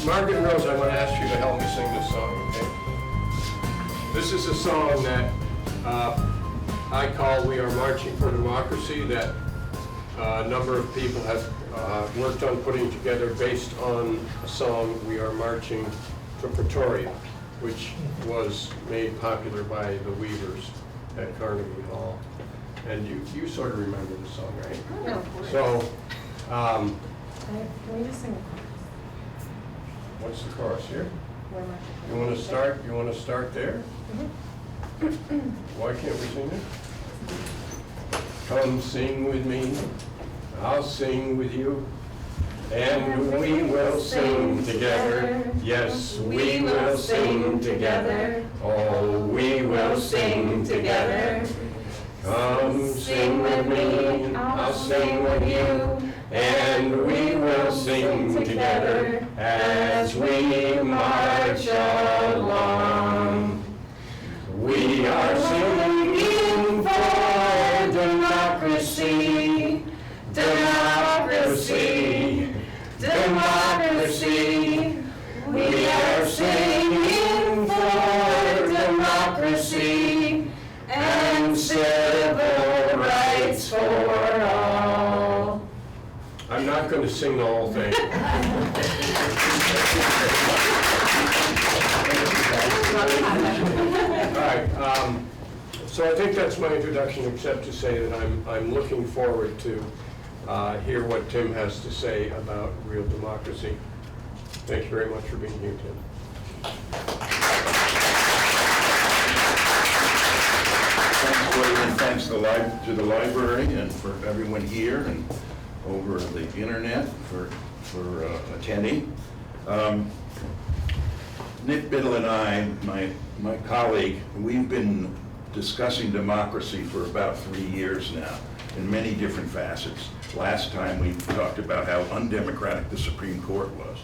Margaret and Rose, I want to ask you to help me sing this song, okay? This is a song that I call We Are Marching for Democracy, that a number of people have worked on putting together based on a song, We Are Marching to Pretoria, which was made popular by the Weavers at Carnegie Hall. And you sort of remember the song, right? No, of course. So, Can we just sing the chorus? what's the chorus here? Where am I? You want to start? You want to start there? Why can't we sing it? Come sing with me, I'll sing with you, and we will sing together. Yes, we will sing together. Oh, we will sing together. Come sing with me, I'll sing with you, and we will sing together as we march along. We are singing for democracy, democracy, democracy. We are singing for democracy and civil rights for all. I'm not going to sing the whole thing. All right. So I think that's my introduction, except to say that I'm looking forward to hear what Tim has to say about real democracy. Thank you very much for being here, Tim. Thanks to the library and for everyone here and over the internet for attending. Nick Biddle and I, my colleague, we've been discussing democracy for about 3 years now in many different facets. Last time we talked about how undemocratic the Supreme Court was.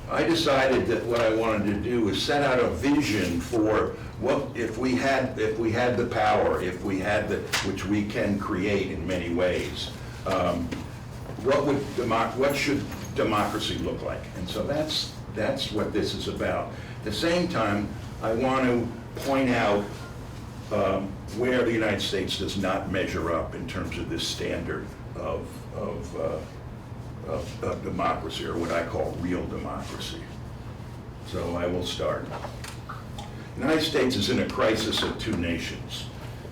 I decided that what I wanted to do is set out a vision for what if we had the power, which we can create in many ways. What should democracy look like? And so that's what this is about. At the same time, I want to point out where the United States does not measure up in terms of this standard of democracy, or what I call real democracy. So I will start. The United States is in a crisis of two nations.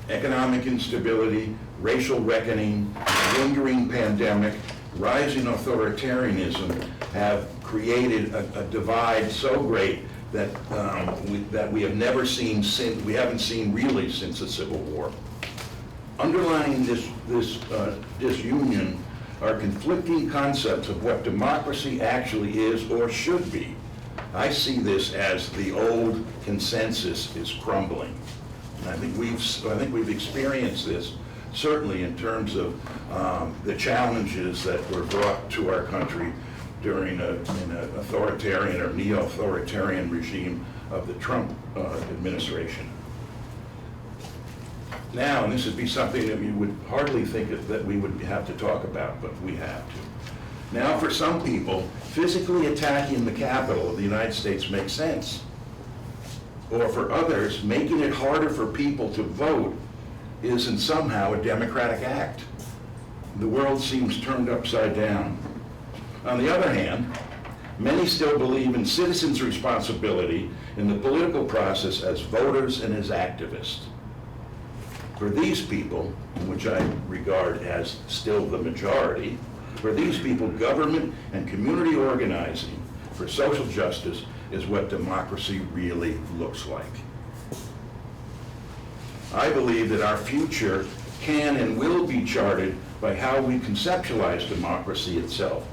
Economic instability, racial reckoning, lingering pandemic, rising authoritarianism have created a divide so great that we have never seen we haven't seen really since the Civil War. Underlying this disunion are conflicting concepts of what democracy actually is or should be. I see this as the old consensus is crumbling. And I think we've experienced this certainly in terms of the challenges that were brought to our country during an authoritarian or neo-authoritarian regime of the Trump administration. Now, and this would be something that you would hardly think that we would have to talk about, but we have to. Now, for some people, physically attacking the Capitol of the United States makes sense. Or for others, making it harder for people to vote isn't somehow a democratic act. The world seems turned upside down. On the other hand, many still believe in citizens' responsibility in the political process as voters and as activists. For these people, which I regard as still the majority, for these people, government and community organizing for social justice is what democracy really looks like. I believe that our future can and will be charted by how we conceptualize democracy itself.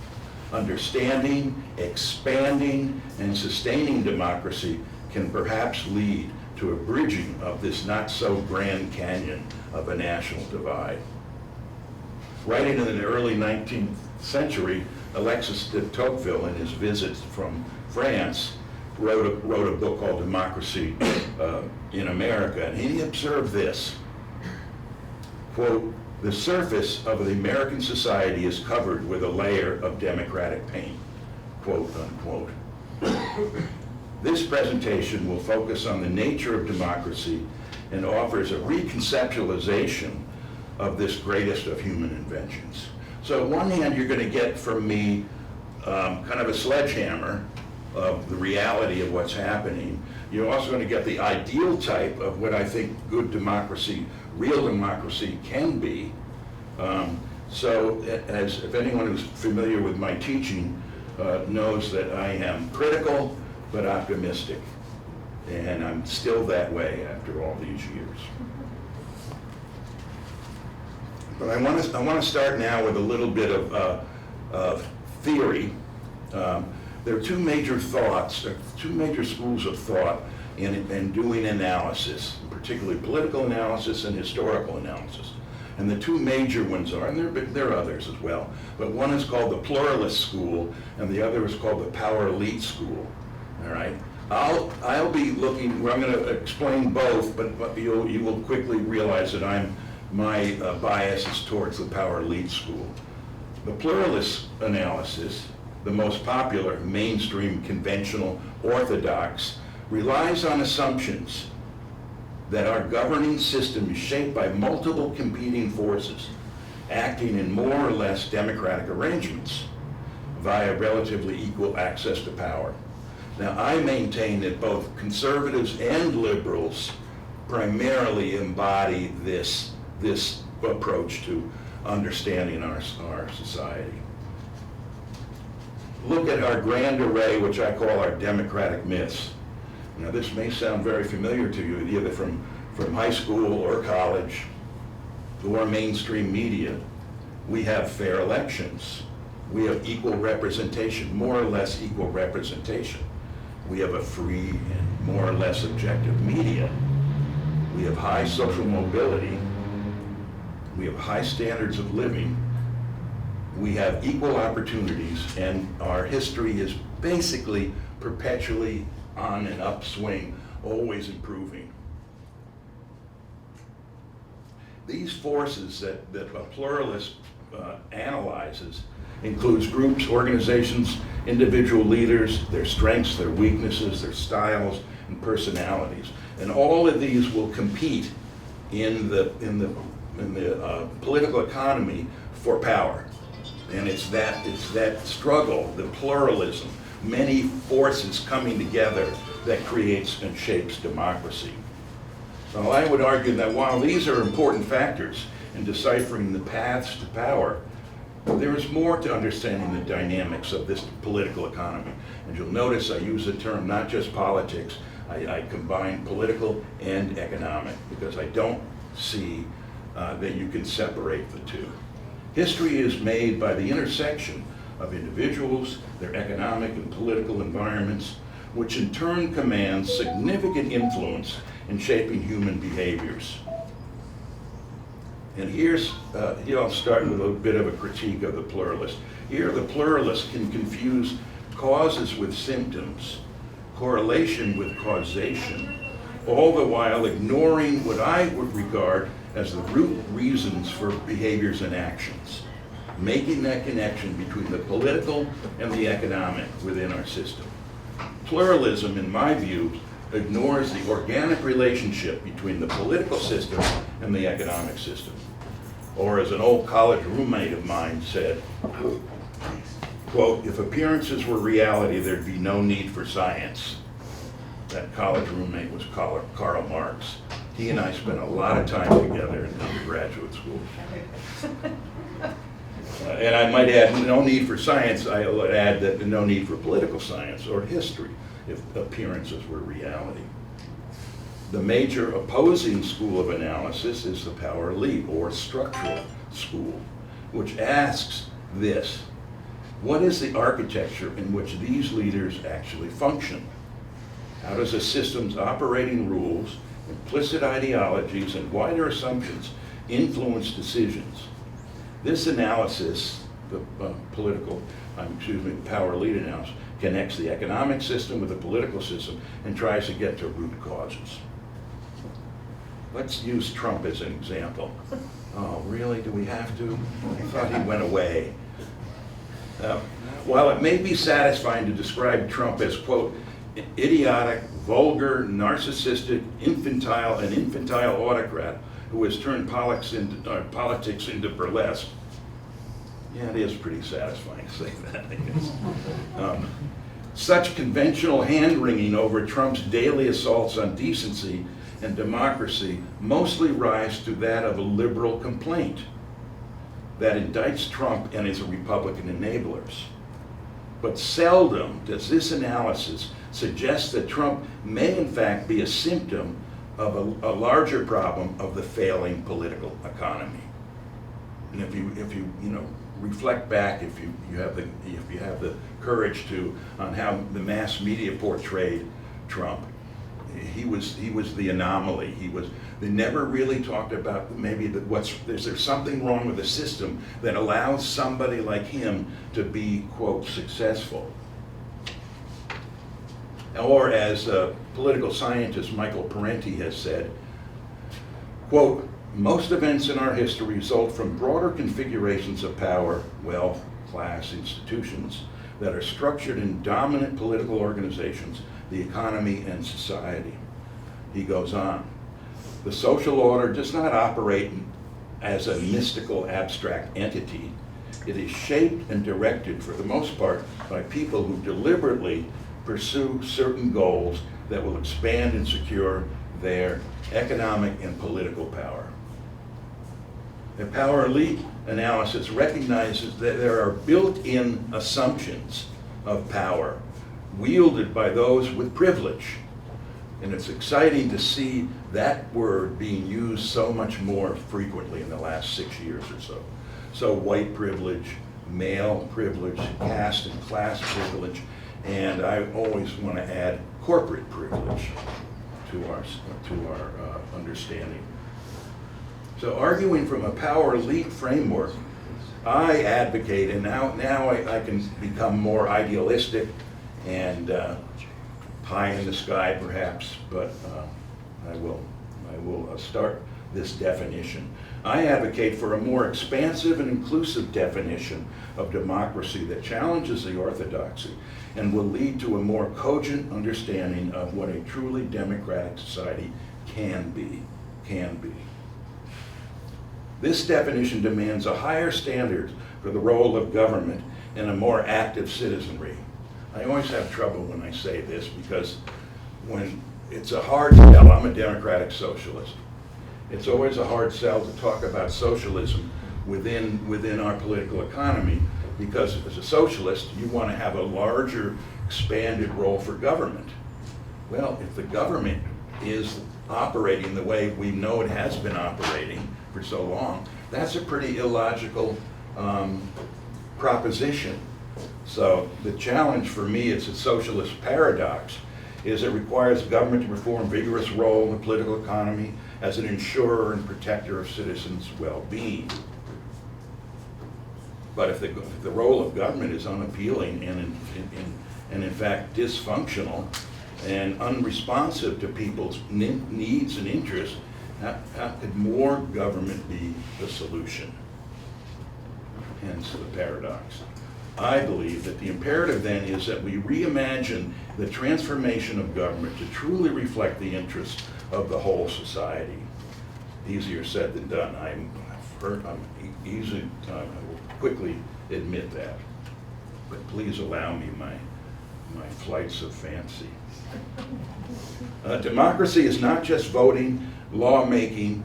Understanding, expanding, and sustaining democracy can perhaps lead to a bridging of this not so grand canyon of a national divide. Writing in the early 19th century, Alexis de Tocqueville, in his visit from France, wrote a book called Democracy in America, and he observed this, quote, "The surface of the American society is covered with a layer of democratic paint." quote unquote. This presentation will focus on the nature of democracy and offers a reconceptualization of this greatest of human inventions. So on one hand, you're going to get from me kind of a sledgehammer of the reality of what's happening. You're also going to get the ideal type of what I think good democracy, real democracy can be. So as if anyone who's familiar with my teaching knows that I am critical but optimistic. And I'm still that way after all these years. But I want to start now with a little bit of theory. There are two major schools of thought in doing analysis, particularly political analysis and historical analysis. And the two major ones are, and there are others as well, but one is called the pluralist school, and the other is called the power elite school. All right. I'll be looking. I'm going to explain both, but you will quickly realize that my bias is towards the power elite school. The pluralist analysis, the most popular, mainstream, conventional, orthodox, relies on assumptions that our governing system is shaped by multiple competing forces acting in more or less democratic arrangements via relatively equal access to power. Now, I maintain that both conservatives and liberals primarily embody this approach to understanding our society. Look at our grand array, which I call our democratic myths. Now, this may sound very familiar to you, either from high school or college or mainstream media. We have fair elections. We have equal representation, more or less equal representation. We have a free and more or less objective media. We have high social mobility. We have high standards of living. We have equal opportunities, and our history is basically perpetually on an upswing, always improving. These forces that a pluralist analyzes includes groups, organizations, individual leaders, their strengths, their weaknesses, their styles, and personalities. And all of these will compete in the political economy for power. And it's that struggle, the pluralism, many forces coming together that creates and shapes democracy. So I would argue that while these are important factors in deciphering the paths to power, there is more to understanding the dynamics of this political economy. And you'll notice I use the term not just politics, I combine political and economic, because I don't see that you can separate the two. History is made by the intersection of individuals, their economic and political environments, which in turn commands significant influence in shaping human behaviors. And here I'll start with a bit of a critique of the pluralist. Here the pluralist can confuse causes with symptoms, correlation with causation, all the while ignoring what I would regard as the root reasons for behaviors and actions, making that connection between the political and the economic within our system. Pluralism, in my view, ignores the organic relationship between the political system and the economic system. Or as an old college roommate of mine said, quote, "If appearances were reality, there'd be no need for science." That college roommate was Karl Marx. He and I spent a lot of time together in undergraduate school. And I might add, no need for science. I would add that no need for political science or history if appearances were reality. The major opposing school of analysis is the power elite or structural school, which asks this: what is the architecture in which these leaders actually function? How does a system's operating rules, implicit ideologies, and wider assumptions influence decisions? This analysis, the power elite analysis, connects the economic system with the political system and tries to get to root causes. Let's use Trump as an example. Oh, really? Do we have to? I thought he went away. While it may be satisfying to describe Trump as, quote, idiotic, vulgar, narcissistic, an infantile autocrat who has turned politics into burlesque, yeah, it is pretty satisfying to say that, I guess. Such conventional hand-wringing over Trump's daily assaults on decency and democracy mostly rise to that of a liberal complaint that indicts Trump and his Republican enablers. But seldom does this analysis suggest that Trump may in fact be a symptom of a larger problem of the failing political economy. And if you reflect back, if you have the courage to, on how the mass media portrayed Trump, he was the anomaly. They never really talked about maybe is there something wrong with the system that allows somebody like him to be, quote, successful. Or as political scientist Michael Parenti has said, quote, most events in our history result from broader configurations of power, wealth, class, institutions that are structured in dominant political organizations, the economy, and society. He goes on. The social order does not operate as a mystical, abstract entity. It is shaped and directed, for the most part, by people who deliberately pursue certain goals that will expand and secure their economic and political power. The power elite analysis recognizes that there are built-in assumptions of power wielded by those with privilege. And it's exciting to see that word being used so much more frequently in the last 6 years or so. So white privilege, male privilege, caste and class privilege, and I always want to add corporate privilege to our understanding. So arguing from a power elite framework, I advocate, and now I can become more idealistic and pie in the sky perhaps, but I will start this definition. I advocate for a more expansive and inclusive definition of democracy that challenges the orthodoxy and will lead to a more cogent understanding of what a truly democratic society can be. This definition demands a higher standard for the role of government and a more active citizenry. I always have trouble when I say this because when it's a hard sell, I'm a democratic socialist. It's always a hard sell to talk about socialism within our political economy because as a socialist, you want to have a larger, expanded role for government. Well, if the government is operating the way we know it has been operating for so long, that's a pretty illogical proposition. So the challenge for me is a socialist paradox is it requires government to perform a vigorous role in the political economy as an insurer and protector of citizens' well-being. But if the role of government is unappealing and in fact dysfunctional and unresponsive to people's needs and interests, how could more government be the solution? Hence the paradox. I believe that the imperative then is that we reimagine the transformation of government to truly reflect the interests of the whole society. Easier said than done. I will quickly admit that. But please allow me my flights of fancy. Democracy is not just voting, lawmaking,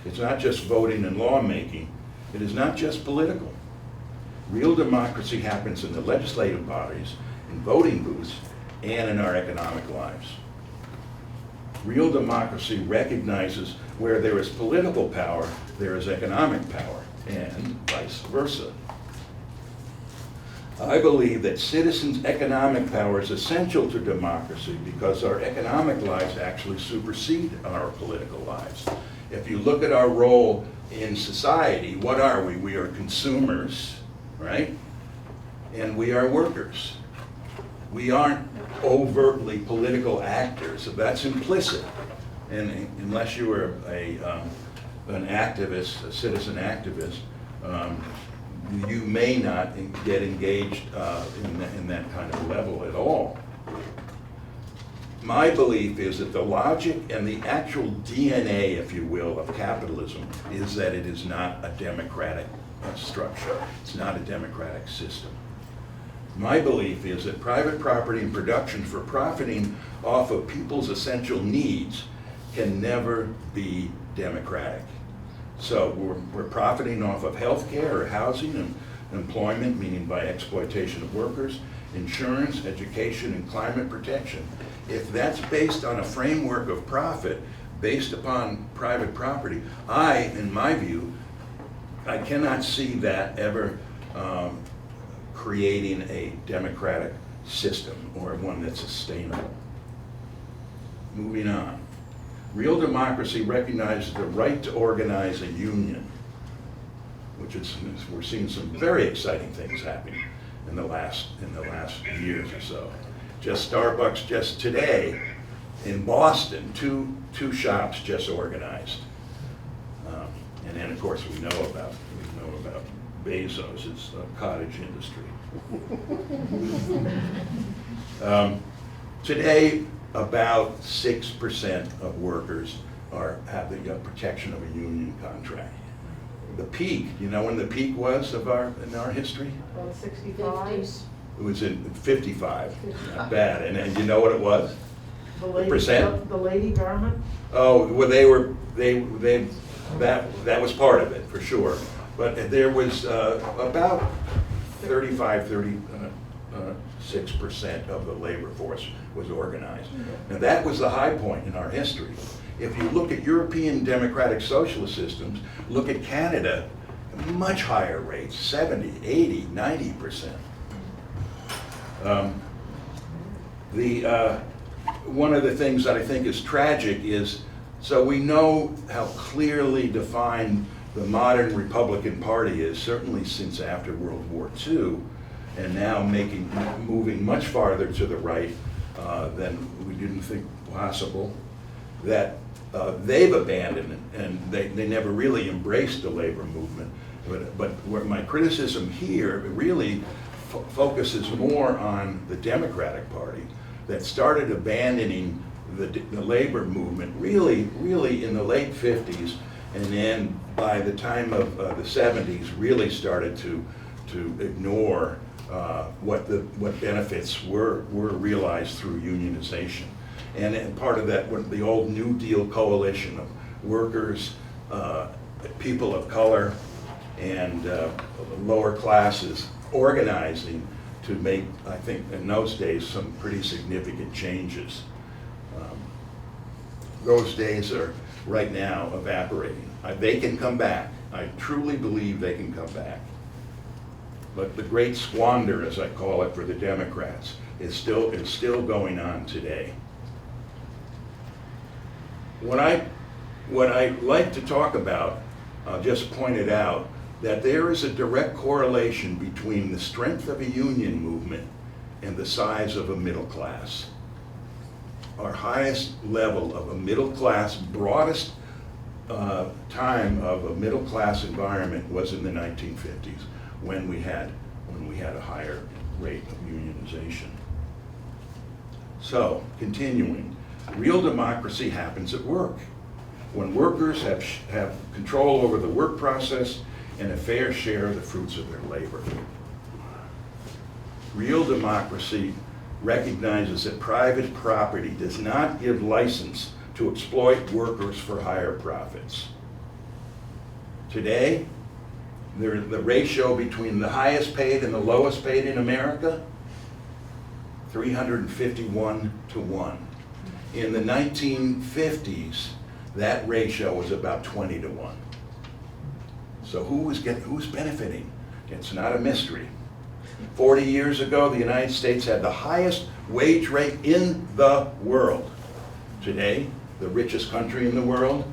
it's not just voting and lawmaking. It is not just political. Real democracy happens in the legislative bodies, in voting booths, and in our economic lives. Real democracy recognizes where there is political power, there is economic power, and vice versa. I believe that citizens' economic power is essential to democracy because our economic lives actually supersede our political lives. If you look at our role in society, what are we? We are consumers, right? And we are workers. We aren't overtly political actors, so that's implicit. And unless you are an activist, a citizen activist, you may not get engaged in that kind of level at all. My belief is that the logic and the actual DNA, if you will, of capitalism is that it is not a democratic structure. It's not a democratic system. My belief is that private property and production for profiting off of people's essential needs can never be democratic. So we're profiting off of healthcare or housing and employment, meaning by exploitation of workers, insurance, education, and climate protection. If that's based on a framework of profit based upon private property, in my view, I cannot see that ever creating a democratic system or one that's sustainable. Moving on. Real democracy recognizes the right to organize a union, which is, we're seeing some very exciting things happening in the last years or so. Just Starbucks just today in Boston, two shops just organized. And then of course we know about Bezos' cottage industry. Today, about 6% of workers have the protection of a union contract. The peak, you know when the peak was in our history? 65. It was in 55, not bad. And you know what it was? The percent? The lady garment? Oh, well, that was part of it, for sure. But there was about 36% of the labor force was organized. Now that was the high point in our history. If you look at European democratic socialist systems, look at Canada, much higher rates, 70, 80, 90%. One of the things that I think is tragic is, so we know how clearly defined the modern Republican Party is, certainly since after World War II, and now moving much farther to the right than we didn't think possible, that they've abandoned it, and they never really embraced the labor movement. But where my criticism here really focuses more on the Democratic Party that started abandoning the labor movement really in the late 50s, and then by the time of the 70s really started to ignore what benefits were realized through unionization. And part of that, the old New Deal coalition of workers, people of color, and lower classes organizing to make, I think, in those days, some pretty significant changes. Those days are right now evaporating. They can come back. I truly believe they can come back. But the great squander, as I call it, for the Democrats is still going on today. What I like to talk about, I'll just point it out, that there is a direct correlation between the strength of a union movement and the size of a middle class. Our highest level of a middle class, broadest time of a middle class environment was in the 1950s when we had a higher rate of unionization. So, continuing, real democracy happens at work. When workers have control over the work process and a fair share of the fruits of their labor. Real democracy recognizes that private property does not give license to exploit workers for higher profits. Today, the ratio between the highest paid and the lowest paid in America, 351 to 1. In the 1950s, that ratio was about 20 to 1. So who's benefiting? It's not a mystery. 40 years ago, the United States had the highest wage rate in the world. Today, the richest country in the world,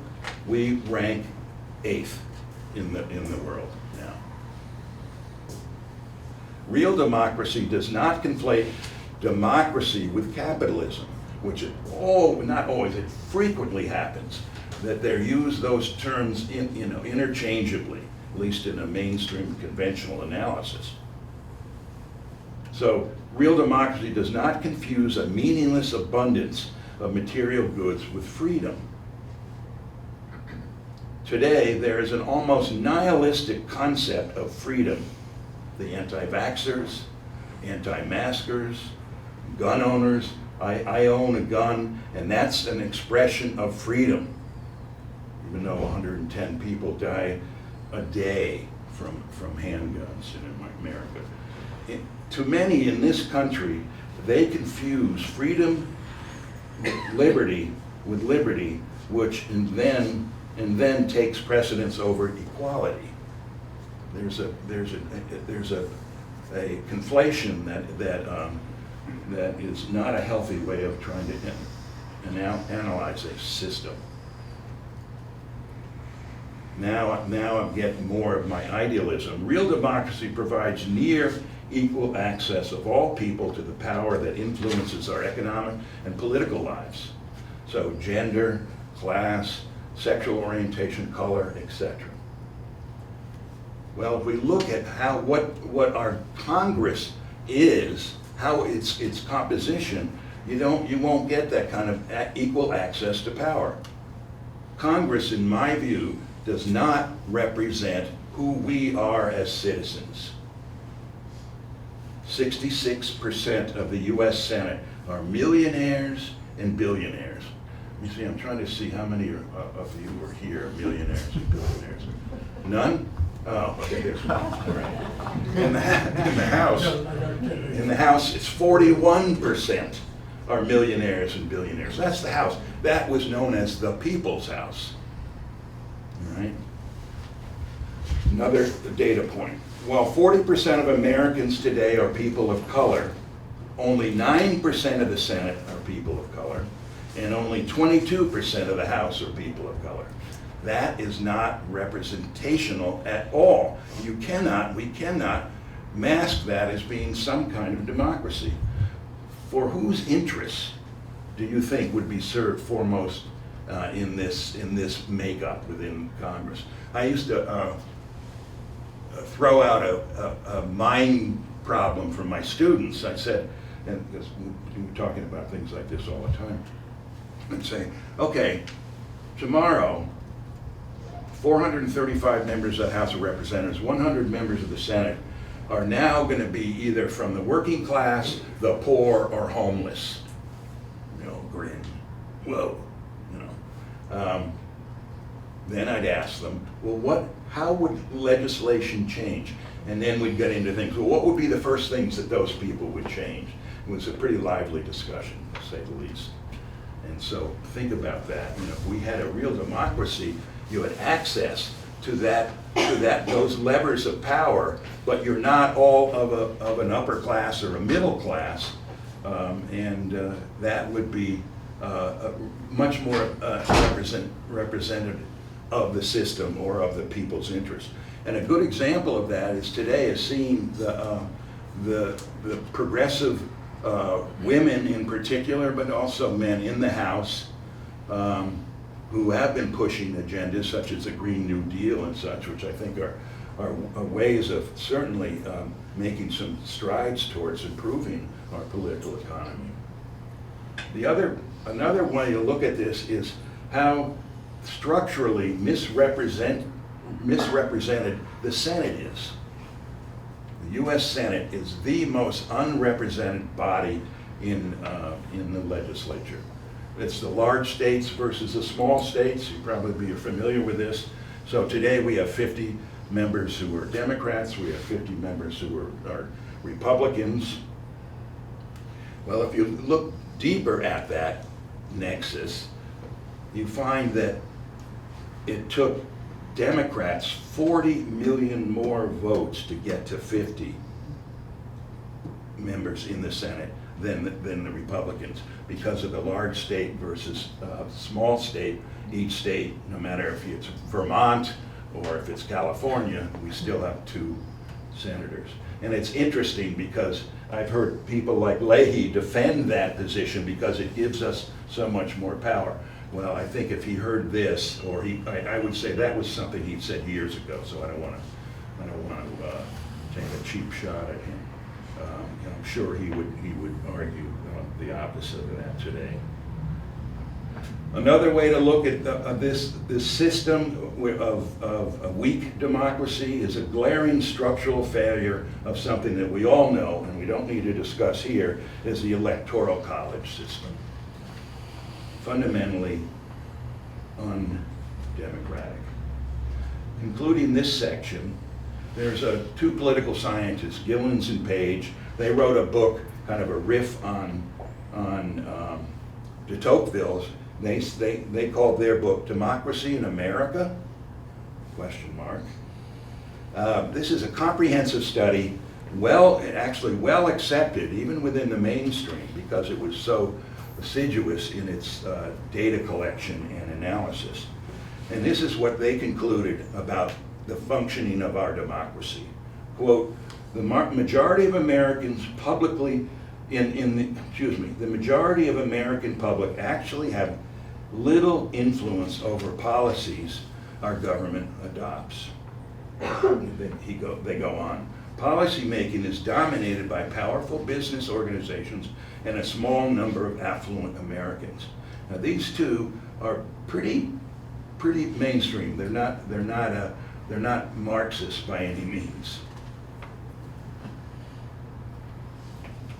we rank 8th in the world now. Real democracy does not conflate democracy with capitalism, which not always, it frequently happens. that they use those terms interchangeably, at least in a mainstream conventional analysis. So real democracy does not confuse a meaningless abundance of material goods with freedom. Today, there is an almost nihilistic concept of freedom. The anti-vaxxers, anti-maskers, gun owners, I own a gun, and that's an expression of freedom. Even though 110 people die a day from handguns in America. To many in this country, they confuse freedom with liberty, which and then takes precedence over equality. There's a conflation that is not a healthy way of trying to analyze a system. Now I'm getting more of my idealism. Real democracy provides near equal access of all people to the power that influences our economic and political lives. So gender, class, sexual orientation, color, etc. Well, if we look at what our Congress is, how its composition, you won't get that kind of equal access to power. Congress, in my view, does not represent who we are as citizens. 66% of the US Senate are millionaires and billionaires. You see, I'm trying to see how many of you are here, millionaires and billionaires. None? Oh, okay, there's one. All right. In the House, it's 41% are millionaires and billionaires. That's the House. That was known as the People's House. All right. Another data point. While 40% of Americans today are people of color, only 9% of the Senate are people of color, and only 22% of the House are people of color. That is not representational at all. We cannot mask that as being some kind of democracy. For whose interests do you think would be served foremost in this makeup within Congress? I used to throw out a mind problem for my students. I said, and because we're talking about things like this all the time, I'd say, okay, tomorrow, 435 members of the House of Representatives, 100 members of the Senate are now going to be either from the working class, the poor, or homeless. Grin. Whoa. Then I'd ask them, well, how would legislation change? And then we'd get into things. Well, what would be the first things that those people would change? It was a pretty lively discussion, to say the least. And so think about that. If we had a real democracy, you had access to those levers of power, but you're not all of an upper class or a middle class, and that would be much more representative of the system or of the people's interest. And a good example of that is today is seeing the progressive women in particular, but also men in the House, who have been pushing agendas such as the Green New Deal and such, which I think are ways of certainly making some strides towards improving our political economy. Another way to look at this is how structurally misrepresented the Senate is. The U.S. Senate is the most unrepresented body in the legislature. It's the large states versus the small states. You probably are familiar with this. So today we have 50 members who are Democrats. We have 50 members who are Republicans. Well, if you look deeper at that nexus, you find that it took Democrats 40 million more votes to get to 50 members in the Senate than the Republicans, because of the large state versus small state. Each state, no matter if it's Vermont or if it's California, we still have 2 senators. And it's interesting because I've heard people like Leahy defend that position because it gives us so much more power. Well, I think if he heard this, or I would say that was something he'd said years ago, so I don't want to take a cheap shot at him. And I'm sure he would argue the opposite of that today. Another way to look at this system of a weak democracy is a glaring structural failure of something that we all know, and we don't need to discuss here, is the electoral college system. Fundamentally undemocratic. Concluding this section, there's two political scientists, Gillens and Page. They wrote a book, kind of a riff on de Tocqueville's. They called their book Democracy in America? ? This is a comprehensive study, actually well accepted, even within the mainstream, because it was so assiduous in its data collection and analysis. And this is what they concluded about the functioning of our democracy. Quote, the majority of Americans publicly, the majority of American public actually have little influence over policies our government adopts. They go on. Policy making is dominated by powerful business organizations and a small number of affluent Americans. Now these two are pretty mainstream. They're not Marxist by any means.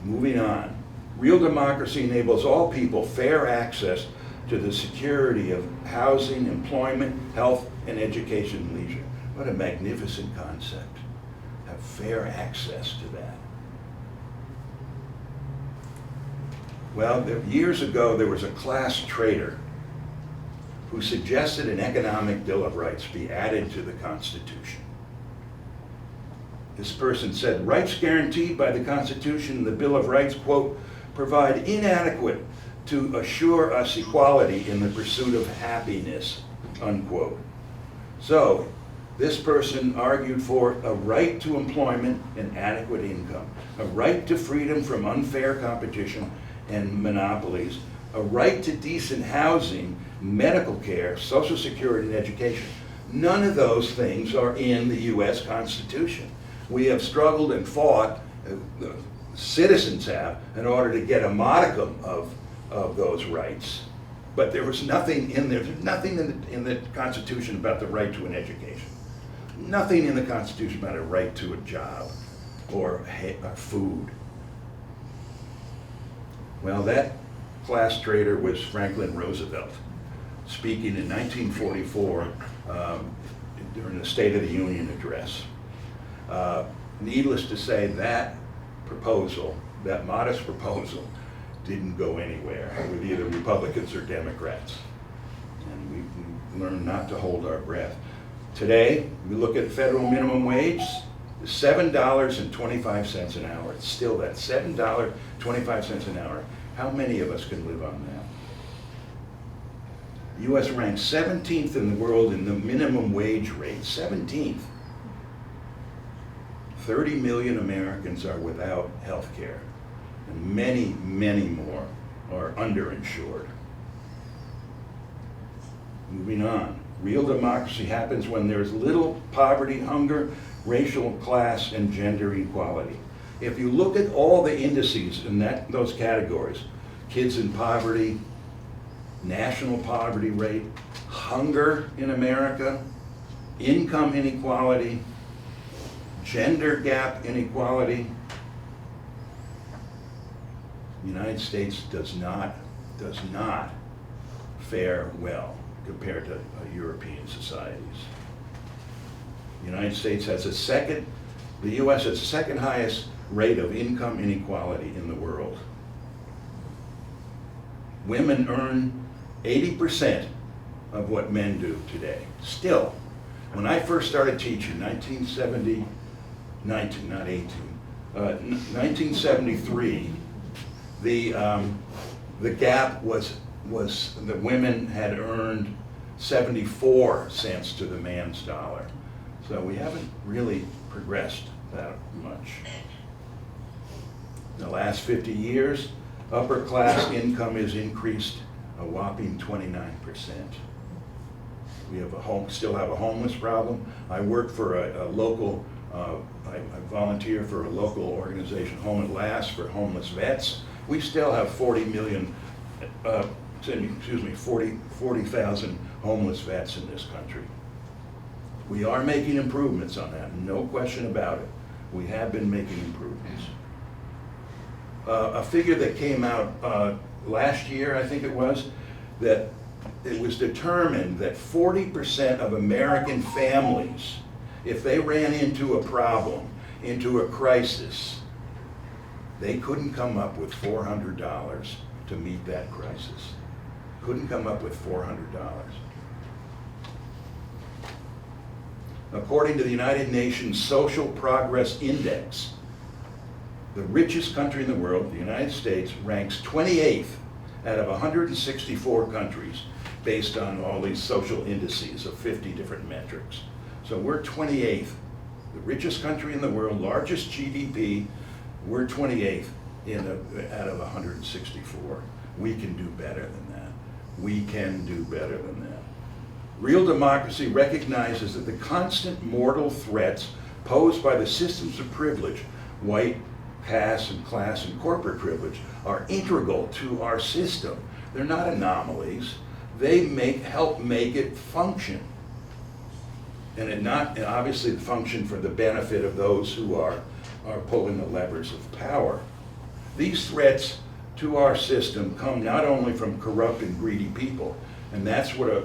Moving on. Real democracy enables all people fair access to the security of housing, employment, health, and education and leisure. What a magnificent concept. Have fair access to that. Well, years ago there was a class traitor who suggested an economic Bill of Rights be added to the Constitution. This person said, rights guaranteed by the Constitution and the Bill of Rights, quote, provide inadequate to assure us equality in the pursuit of happiness, unquote. So, this person argued for a right to employment and adequate income, a right to freedom from unfair competition and monopolies, a right to decent housing, medical care, Social Security, and education. None of those things are in the U.S. Constitution. We have struggled and fought, citizens have, in order to get a modicum of those rights. But there was nothing in there, there's nothing in the Constitution about the right to an education. Nothing in the Constitution about a right to a job or food. Well, that class traitor was Franklin Roosevelt, speaking in 1944 during the State of the Union address. Needless to say, that proposal, that modest proposal, didn't go anywhere with either Republicans or Democrats. And we learned not to hold our breath. Today, we look at federal minimum wage, $7.25 an hour. It's still that, $7.25 an hour. How many of us can live on that? The U.S. ranks 17th in the world in the minimum wage rate, 17th. 30 million Americans are without health care, and many, many more are underinsured. Moving on. Real democracy happens when there's little poverty, hunger, racial, class, and gender equality. If you look at all the indices in those categories, kids in poverty, national poverty rate, hunger in America, income inequality, gender gap inequality, the United States does not fare well compared to European societies. The United States has the U.S. has the second highest rate of income inequality in the world. Women earn 80% of what men do today. Still, when I first started teaching, 1973, the gap was the women had earned 74 cents to the man's dollar. So we haven't really progressed that much. In the last 50 years, upper class income has increased a whopping 29%. We have still have a homeless problem. I work for a local, I volunteer for a local organization, Home at Last, for homeless vets. We still have 40,000 homeless vets in this country. We are making improvements on that, no question about it. We have been making improvements. A figure that came out last year, I think it was, that it was determined that 40% of American families, if they ran into a problem, into a crisis, they couldn't come up with $400 to meet that crisis. Couldn't come up with $400. According to the United Nations Social Progress Index, the richest country in the world, the United States, ranks 28th out of 164 countries based on all these social indices of 50 different metrics. So we're 28th, the richest country in the world, largest GDP, we're 28th out of 164. We can do better than that. We can do better than that. Real democracy recognizes that the constant mortal threats posed by the systems of privilege, white, caste, and class, and corporate privilege, are integral to our system. They're not anomalies. They help make it function. And obviously function for the benefit of those who are pulling the levers of power. These threats to our system come not only from corrupt and greedy people, and that's what a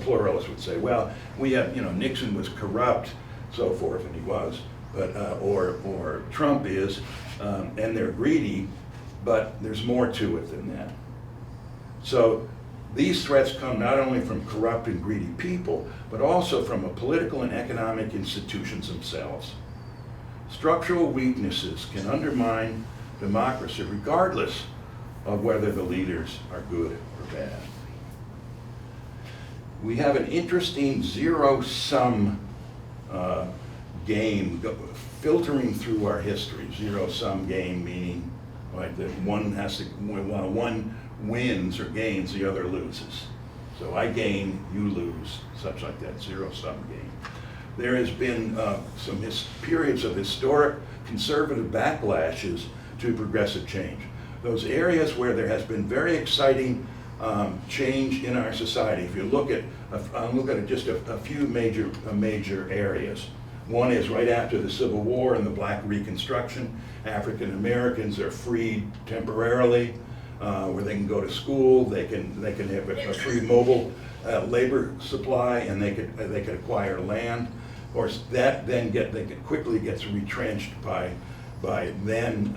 pluralist would say. Well, we have, Nixon was corrupt, so forth, and he was, but or Trump is, and they're greedy, but there's more to it than that. So these threats come not only from corrupt and greedy people, but also from political and economic institutions themselves. Structural weaknesses can undermine democracy regardless of whether the leaders are good or bad. We have an interesting zero-sum game filtering through our history. Zero-sum game meaning like that one wins or gains, the other loses. So I gain, you lose, such like that, zero-sum game. There has been some periods of historic conservative backlashes to progressive change. Those areas where there has been very exciting change in our society. If you look at just a few major areas. One is right after the Civil War and the Black Reconstruction. African Americans are freed temporarily, where they can go to school. They can have a free mobile labor supply, and they could acquire land. Of course, that then quickly gets retrenched by then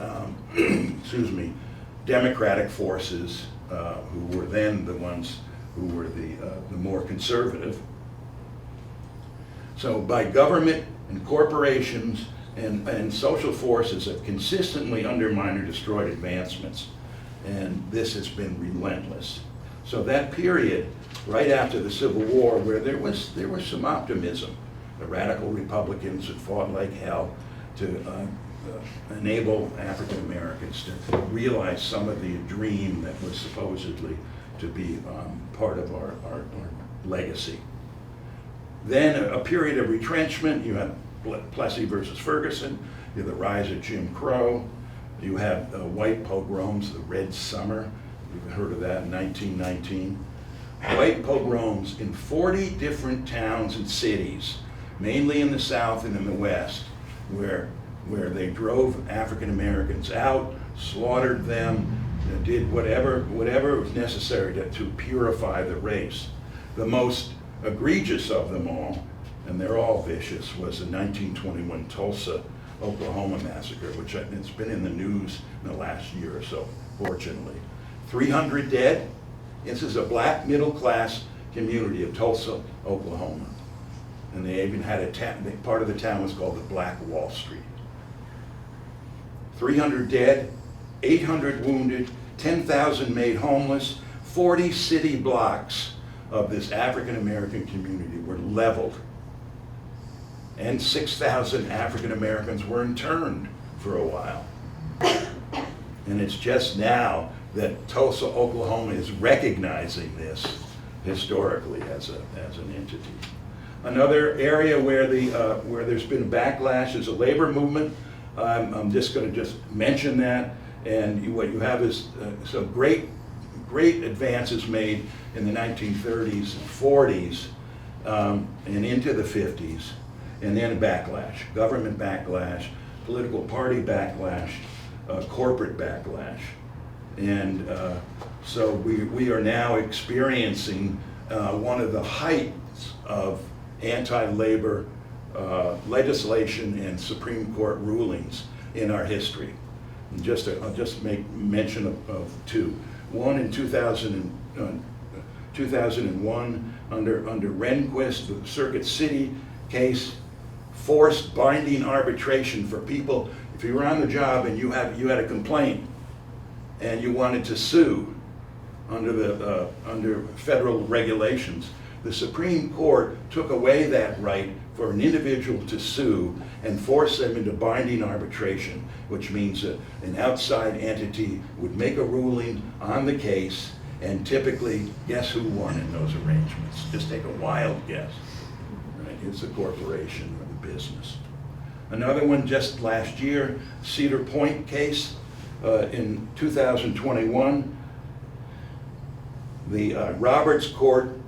democratic forces who were then the ones who were the more conservative. So by government and corporations and social forces have consistently undermined or destroyed advancements, and this has been relentless. So that period right after the Civil War, where there was some optimism, the radical Republicans had fought like hell to enable African Americans to realize some of the dream that was supposedly to be part of our legacy. Then a period of retrenchment. You have Plessy versus Ferguson. You have the rise of Jim Crow. You have white pogroms, the Red Summer. You've heard of that in 1919. White pogroms in 40 different towns and cities, mainly in the South and in the West, where they drove African Americans out, slaughtered them, did whatever was necessary to purify the race. The most egregious of them all, and they're all vicious, was the 1921 Tulsa, Oklahoma massacre, which it's been in the news in the last year or so, fortunately. 300 dead. This is a black middle-class community of Tulsa, Oklahoma. And they even had part of the town was called the Black Wall Street. 300 dead, 800 wounded, 10,000 made homeless, 40 city blocks of this African American community were leveled. And 6,000 African Americans were interned for a while. And it's just now that Tulsa, Oklahoma is recognizing this historically as an entity. Another area where there's been backlash is a labor movement. I'm just going to mention that, and what you have is some great advances made in the 1930s and 40s and into the 50s, and then backlash, government backlash, political party backlash, corporate backlash. And so we are now experiencing one of the heights of anti-labor legislation and Supreme Court rulings in our history. And I'll just make mention of two. One in 2001 under Rehnquist, the Circuit City case forced binding arbitration for people. If you were on the job and you had a complaint and you wanted to sue under federal regulations, the Supreme Court took away that right for an individual to sue and force them into binding arbitration, which means that an outside entity would make a ruling on the case, and typically, guess who won in those arrangements? Just take a wild guess. Right? It's a corporation or the business. Another one just last year, Cedar Point case in 2021. The Roberts Court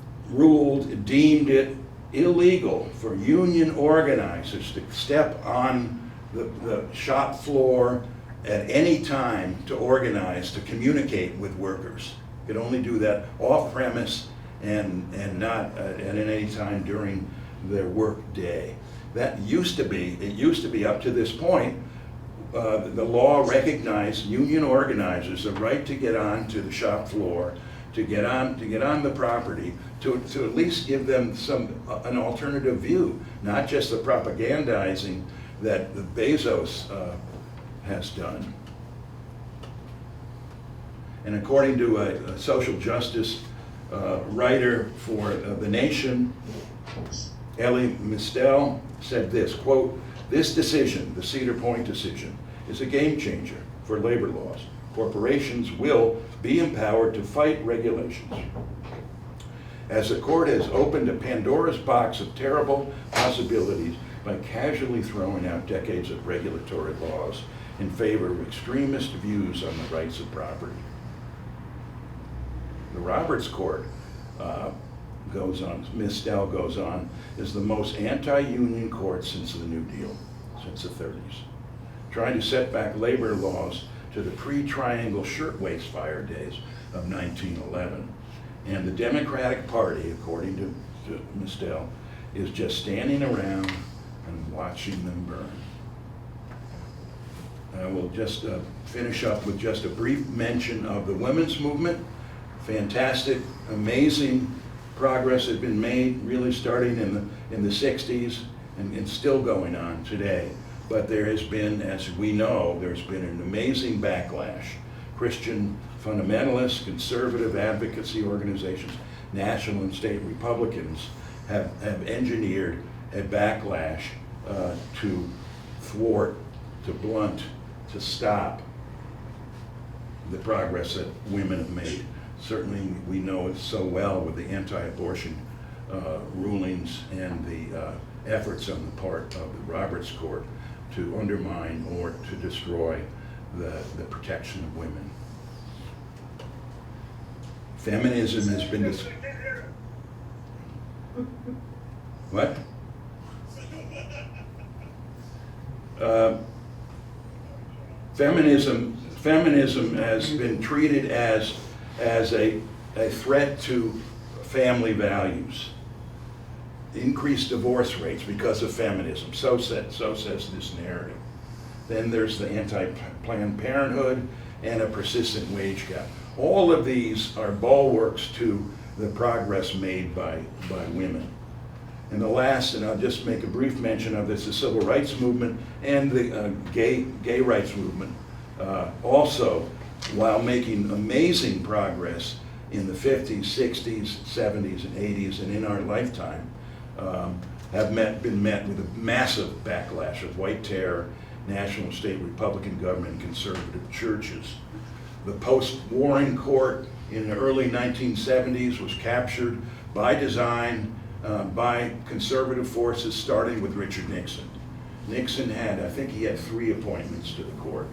deemed it illegal for union organizers to step on the shop floor at any time to organize, to communicate with workers. You could only do that off premise and not at any time during their work day. It used to be up to this point, the law recognized union organizers the right to get onto the shop floor, to get on the property, to at least give them an alternative view, not just the propagandizing that Bezos has done. And according to a social justice writer for The Nation, Elie Mystel said this, quote, "This decision, the Cedar Point decision, is a game changer for labor laws. Corporations will be empowered to fight regulations. As the court has opened a Pandora's box of terrible possibilities by casually throwing out decades of regulatory laws in favor of extremist views on the rights of property." The Roberts Court goes on, Mystel goes on, is the most anti-union court since the New Deal, since the 30s, trying to set back labor laws to the pre-Triangle Shirtwaist Fire days of 1911. And the Democratic Party, according to Mystel, is just standing around and watching them burn. I will just finish up with just a brief mention of the women's movement. Fantastic, amazing progress has been made, really starting in the 60s and still going on today. But there has been, as we know, there's been an amazing backlash. Christian fundamentalists, conservative advocacy organizations, national and state Republicans have engineered a backlash to thwart, to blunt, to stop the progress that women have made. Certainly we know it so well with the anti-abortion rulings and the efforts on the part of the Roberts Court to undermine or to destroy the protection of women. Feminism has been what? Feminism has been treated as a threat to family values. Increased divorce rates because of feminism, so says this narrative. Then there's the anti-Planned Parenthood and a persistent wage gap. All of these are bulwarks to the progress made by women. And the last, and I'll just make a brief mention of this, the civil rights movement and the gay rights movement. Also, while making amazing progress in the 50s, 60s, 70s, and 80s, and in our lifetime, have been met with a massive backlash of white terror, national and state Republican government, and conservative churches. The post-warring court in the early 1970s was captured by design by conservative forces, starting with Richard Nixon. Nixon had, I think he had 3 appointments to the court,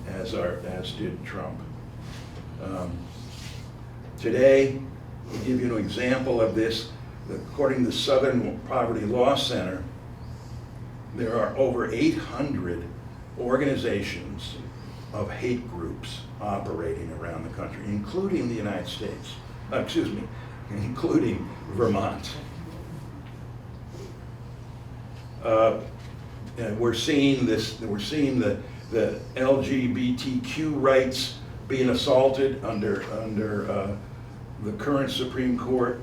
as did Trump. Today, to give you an example of this, according to the Southern Poverty Law Center, there are over 800 organizations of hate groups operating around the country, including the United States, including Vermont. And we're seeing the LGBTQ rights being assaulted under the current Supreme Court.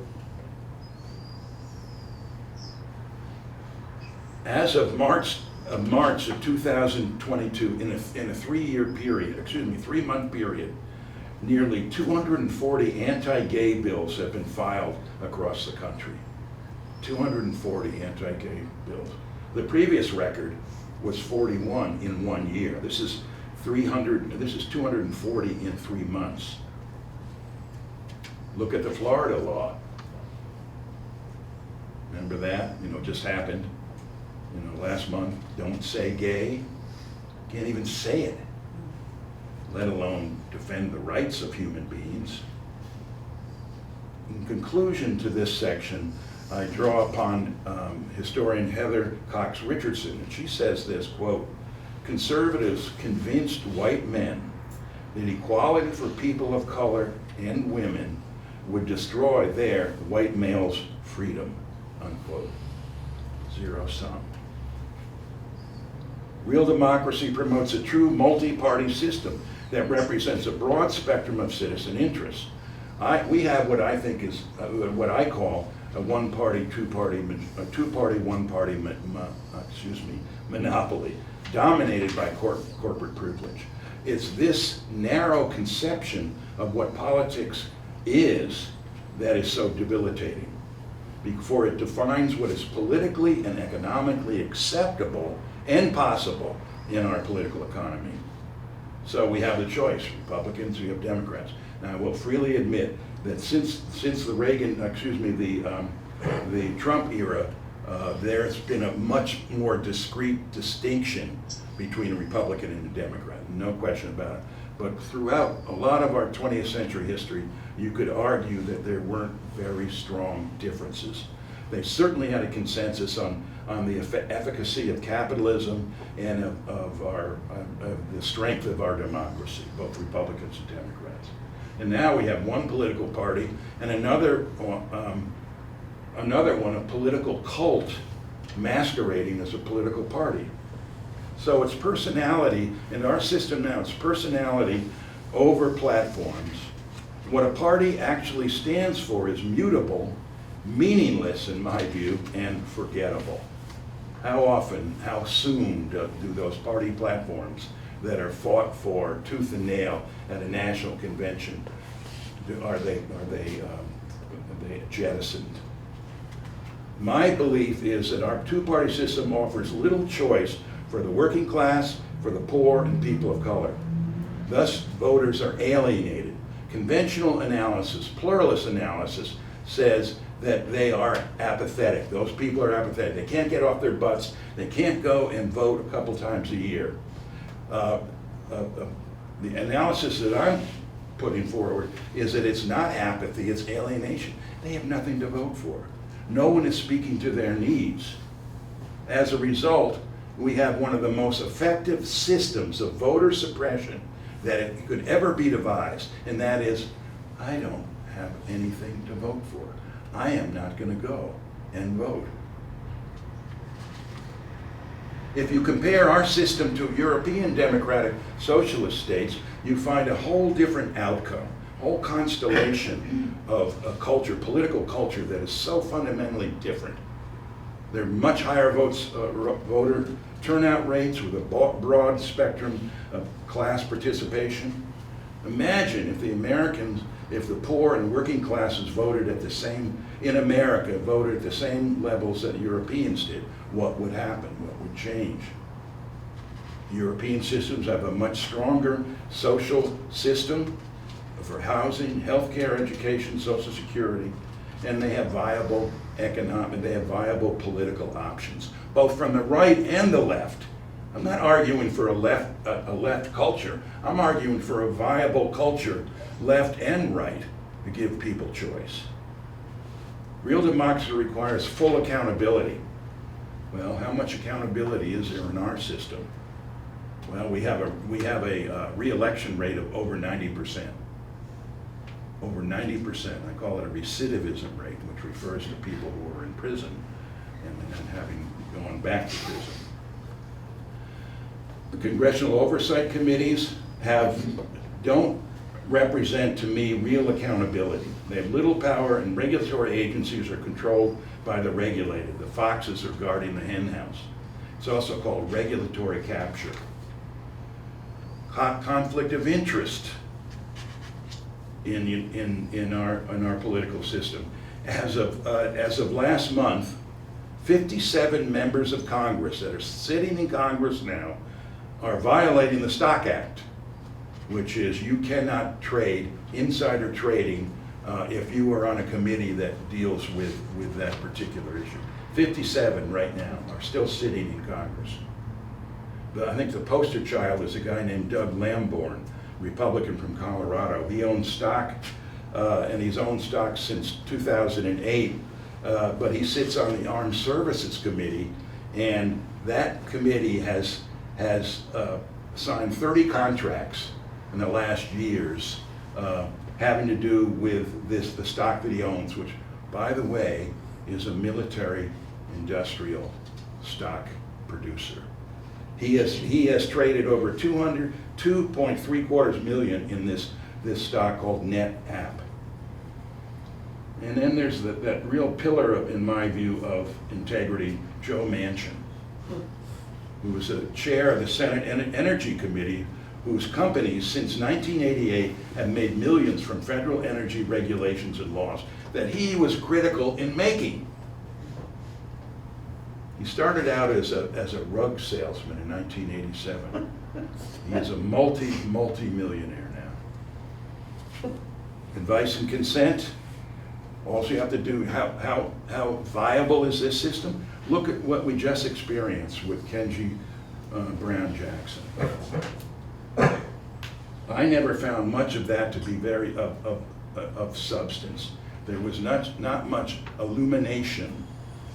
As of March of 2022, in a 3-month period, nearly 240 anti-gay bills have been filed across the country. 240 anti-gay bills. The previous record was 41 in 1 year. This is 240 in 3 months. Look at the Florida law. Remember that? Just happened. Last month. Don't say gay. Can't even say it, let alone defend the rights of human beings. In conclusion to this section, I draw upon historian Heather Cox Richardson, and she says this, quote, "Conservatives convinced white men that equality for people of color and women would destroy their white males' freedom," unquote. Zero sum. Real democracy promotes a true multi-party system that represents a broad spectrum of citizen interests. We have what I think is what I call a one-party, two-party, one-party monopoly, dominated by corporate privilege. It's this narrow conception of what politics is that is so debilitating, for it defines what is politically and economically acceptable and possible in our political economy. So we have the choice, Republicans, we have Democrats. Now, I will freely admit that since the the Trump era, there's been a much more discrete distinction between a Republican and a Democrat, no question about it. But throughout a lot of our 20th century history, you could argue that there weren't very strong differences. They certainly had a consensus on the efficacy of capitalism and of the strength of our democracy, both Republicans and Democrats. And now we have one political party and another one, a political cult masquerading as a political party. So it's personality, in our system now, it's personality over platforms. What a party actually stands for is mutable, meaninless in my view, and forgettable. How often, how soon do those party platforms that are fought for tooth and nail at a national convention, are they jettisoned? My belief is that our two-party system offers little choice for the working class, for the poor, and people of color. Thus, voters are alienated. Conventional analysis, pluralist analysis, says that they are apathetic. Those people are apathetic. They can't get off their butts. They can't go and vote a couple times a year. The analysis that I'm putting forward is that it's not apathy, it's alienation. They have nothing to vote for. No one is speaking to their needs. As a result, we have one of the most effective systems of voter suppression that could ever be devised, and that is, I don't have anything to vote for. I am not going to go and vote. If you compare our system to European democratic socialist states, you find a whole different outcome, a whole constellation of a culture, political culture that is so fundamentally different. There are much higher voter turnout rates with a broad spectrum of class participation. Imagine if the poor and working classes voted in America, voted at the same levels that Europeans did. What would happen? What would change? European systems have a much stronger social system for housing, healthcare, education, social security, and they have viable political options, both from the right and the left. I'm not arguing for a left culture. I'm arguing for a viable culture, left and right, to give people choice. Real democracy requires full accountability. Well, how much accountability is there in our system? Well, we have a re-election rate of over 90%. Over 90%. I call it a recidivism rate, which refers to people who are in prison and having gone back to prison. The congressional oversight committees don't represent, to me, real accountability. They have little power, and regulatory agencies are controlled by the regulated. The foxes are guarding the hen house. It's also called regulatory capture. Conflict of interest in our political system. As of last month, 57 members of Congress that are sitting in Congress now are violating the Stock Act, which is you cannot trade, insider trading, if you are on a committee that deals with that particular issue. 57 right now are still sitting in Congress. I think the poster child is a guy named Doug Lamborn, Republican from Colorado. He owns stock, and he's owned stock since 2008, but he sits on the Armed Services Committee, and that committee has signed 30 contracts in the last years having to do with the stock that he owns, which, by the way, is a military industrial stock producer. He has traded over 2.75 million in this stock called NetApp. And then there's that real pillar in my view of integrity, Joe Manchin, who was a chair of the Senate Energy Committee, whose companies since 1988 have made millions from federal energy regulations and laws that he was critical in making. He started out as a rug salesman in 1987. He is a multi-millionaire now. Advice and consent. Also, you have to do how viable is this system? Look at what we just experienced with Ketanji Brown Jackson. I never found much of that to be very of substance. There was not much illumination.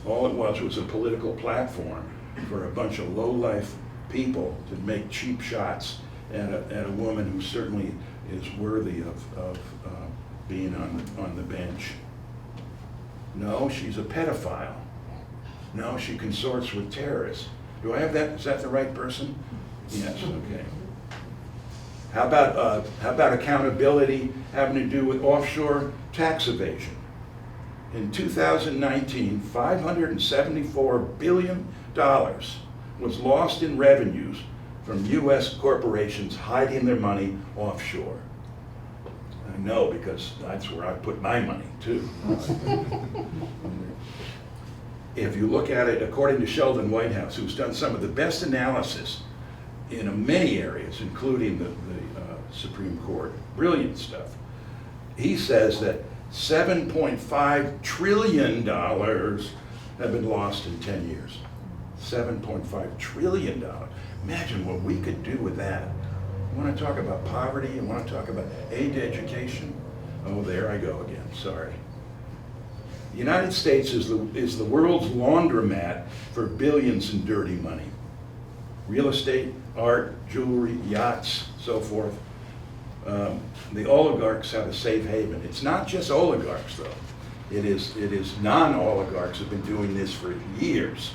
All it was a political platform for a bunch of low-life people to make cheap shots at a woman who certainly is worthy of being on the bench. No, she's a pedophile. No, she consorts with terrorists. Do I have that? Is that the right person? Yes, okay. How about accountability having to do with offshore tax evasion? In 2019, $574 billion was lost in revenues from U.S. corporations hiding their money offshore. I know, because that's where I put my money, too. If you look at it, according to Sheldon Whitehouse, who's done some of the best analysis in many areas, including the Supreme Court, brilliant stuff, he says that $7.5 trillion have been lost in 10 years. $7.5 trillion. Imagine what we could do with that. You want to talk about poverty? You want to talk about aid to education? Oh, there I go again, sorry. The United States is the world's laundromat for billions in dirty money. Real estate, art, jewelry, yachts, so forth. The oligarchs have a safe haven. It's not just oligarchs, though. It is non-oligarchs have been doing this for years.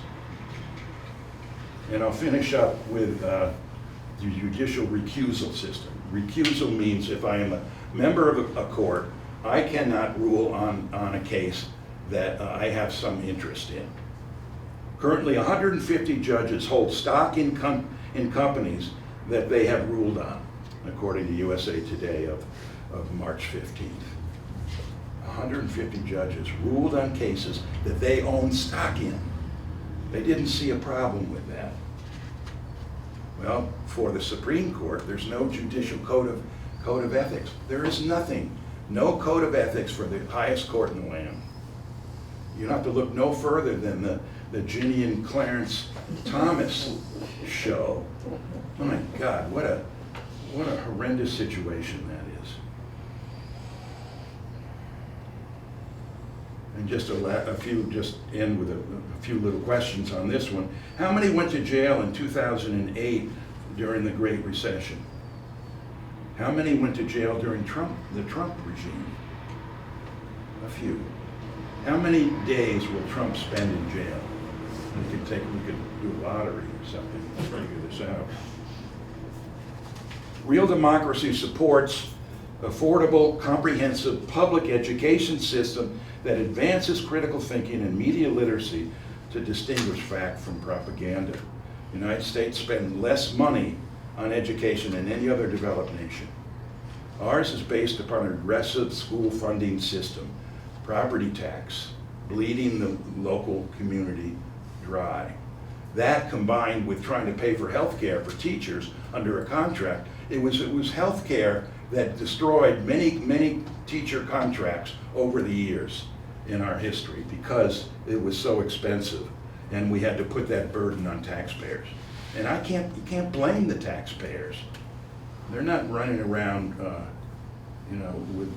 And I'll finish up with the judicial recusal system. Recusal means if I am a member of a court, I cannot rule on a case that I have some interest in. Currently, 150 judges hold stock in companies that they have ruled on, according to USA Today of March 15th. 150 judges ruled on cases that they own stock in. They didn't see a problem with that. Well, for the Supreme Court, there's no judicial code of ethics. There is nothing, no code of ethics for the highest court in the land. You don't have to look no further than the Ginny and Clarence Thomas show. Oh my God, what a horrendous situation that is. And just end with a few little questions on this one. How many went to jail in 2008 during the Great Recession? How many went to jail during the Trump regime? A few. How many days will Trump spend in jail? We could do a lottery or something to figure this out. Real democracy supports affordable, comprehensive public education system that advances critical thinking and media literacy to distinguish fact from propaganda. The United States spends less money on education than any other developed nation. Ours is based upon an aggressive school funding system, property tax, bleeding the local community dry. That combined with trying to pay for health care for teachers under a contract, it was health care that destroyed many teacher contracts over the years in our history because it was so expensive and we had to put that burden on taxpayers. And you can't blame the taxpayers. They're not running around with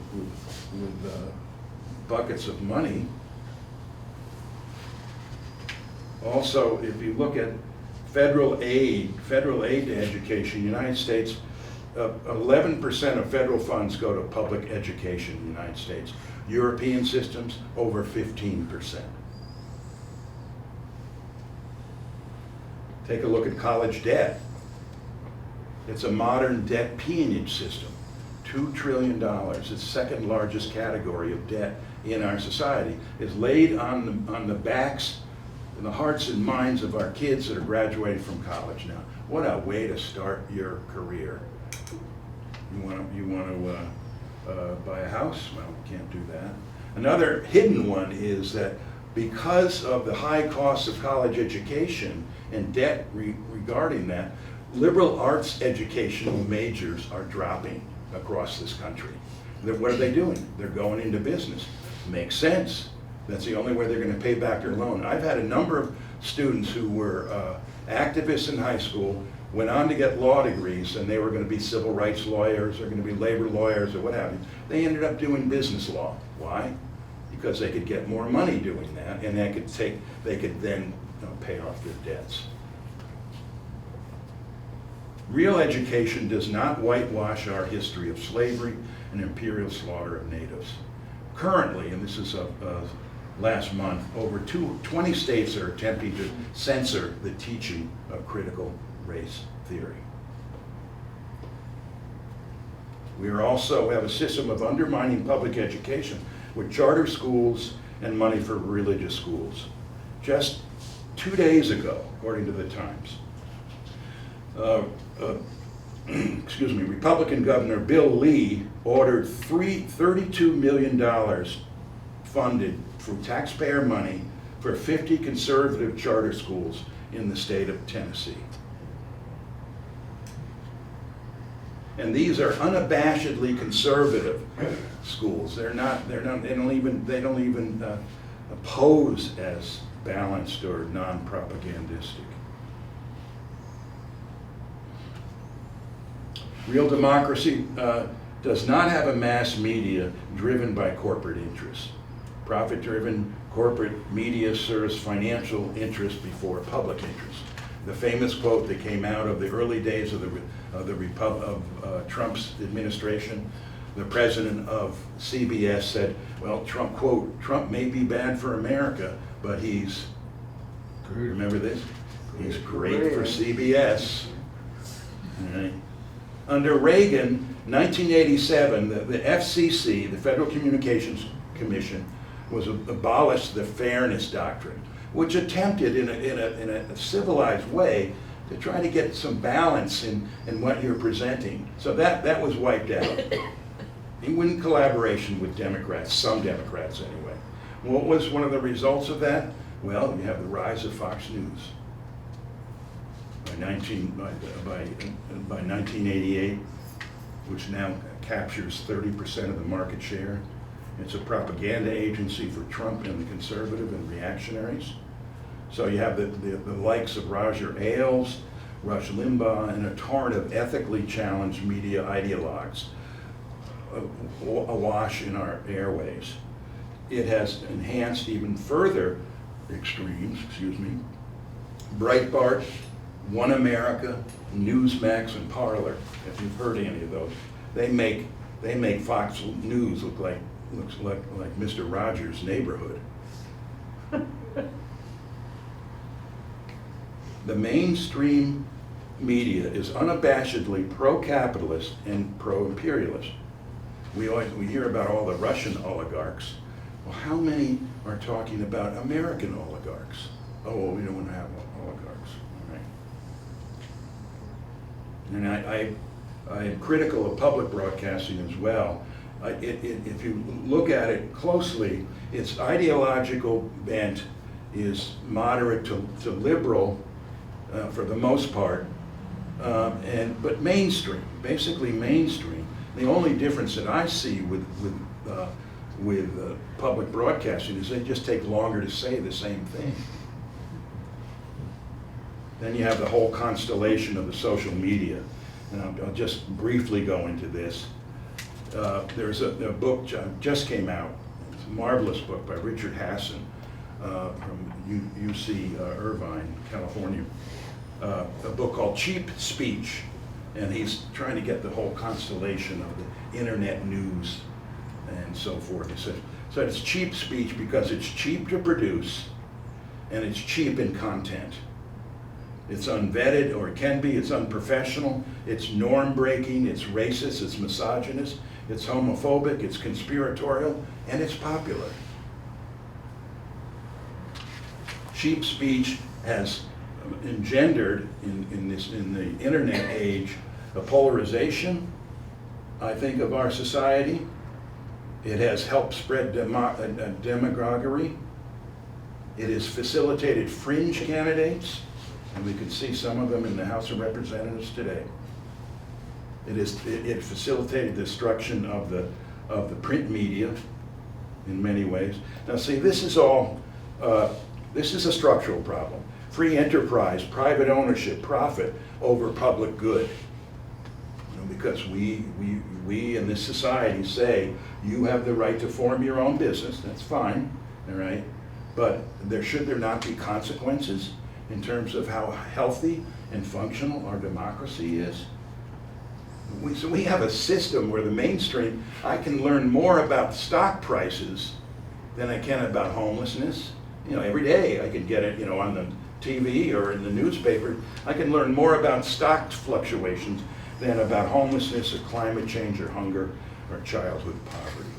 buckets of money. Also, if you look at federal aid to education, United States, 11% of federal funds go to public education in the United States. European systems, over 15%. Take a look at college debt. It's a modern debt peonage system. $2 trillion, its second largest category of debt in our society, is laid on the backs and the hearts and minds of our kids that are graduating from college now. What a way to start your career. You want to buy a house? Well, you can't do that. Another hidden one is that because of the high cost of college education and debt regarding that, liberal arts educational majors are dropping across this country. What are they doing? They're going into business. Makes sense. That's the only way they're going to pay back their loan. I've had a number of students who were activists in high school, went on to get law degrees, and they were going to be civil rights lawyers, or going to be labor lawyers, or what have you. They ended up doing business law. Why? Because they could get more money doing that, and they could then pay off their debts. Real education does not whitewash our history of slavery and imperial slaughter of natives. Currently, and this is last month, over 20 states are attempting to censor the teaching of critical race theory. We also have a system of undermining public education with charter schools and money for religious schools. Just 2 days ago, according to the Times, Republican Governor Bill Lee ordered $32 million funded from taxpayer money for 50 conservative charter schools in the state of Tennessee. And these are unabashedly conservative schools. They don't even pose as balanced or non-propagandistic. Real democracy does not have a mass media driven by corporate interests. Profit-driven corporate media serves financial interest before public interest. The famous quote that came out of the early days of Trump's administration, the president of CBS said, well, Trump, quote, "Trump may be bad for America, but he's," remember this? "He's great for CBS." All right. Under Reagan, 1987, the FCC, the Federal Communications Commission, was abolished the fairness doctrine, which attempted in a civilized way to try to get some balance in what you're presenting. So that was wiped out. Even in collaboration with Democrats, some Democrats anyway. What was one of the results of that? Well, you have the rise of Fox News. by 1988, which now captures 30% of the market share. It's a propaganda agency for Trump and the conservative and reactionaries. So you have the likes of Roger Ailes, Rush Limbaugh, and a torrent of ethically challenged media ideologues awash in our airways. It has enhanced even further extremes, Breitbart, One America, Newsmax, and Parler, if you've heard any of those. They make Fox News looks like Mr. Rogers' neighborhood. The mainstream media is unabashedly pro-capitalist and pro-imperialist. We hear about all the Russian oligarchs. Well, how many are talking about American oligarchs? Oh, well, we don't want to have oligarchs. All right. And I am critical of public broadcasting as well. If you look at it closely, its ideological bent is moderate to liberal for the most part, but mainstream, basically mainstream. The only difference that I see with public broadcasting is they just take longer to say the same thing. Then you have the whole constellation of the social media, and I'll just briefly go into this. There's a book just came out. It's a marvelous book by Richard Hasson from UC Irvine, California. A book called Cheap Speech, and he's trying to get the whole constellation of the internet news and so forth. He said, so it's cheap speech because it's cheap to produce and it's cheap in content. It's unvetted, or it can be, it's unprofessional, it's norm-breaking, it's racist, it's misogynist, it's homophobic, it's conspiratorial, and it's popular. Cheap speech has engendered in the internet age a polarization, I think, of our society. It has helped spread demagoguery. It has facilitated fringe candidates, and we can see some of them in the House of Representatives today. It facilitated destruction of the print media in many ways. Now, see, this is a structural problem. Free enterprise, private ownership, profit over public good. Because we in this society say you have the right to form your own business. That's fine, all right. But should there not be consequences in terms of how healthy and functional our democracy is? So we have a system where the mainstream, I can learn more about stock prices than I can about homelessness. Every day I can get it, on the TV or in the newspaper. I can learn more about stock fluctuations than about homelessness or climate change or hunger or childhood poverty.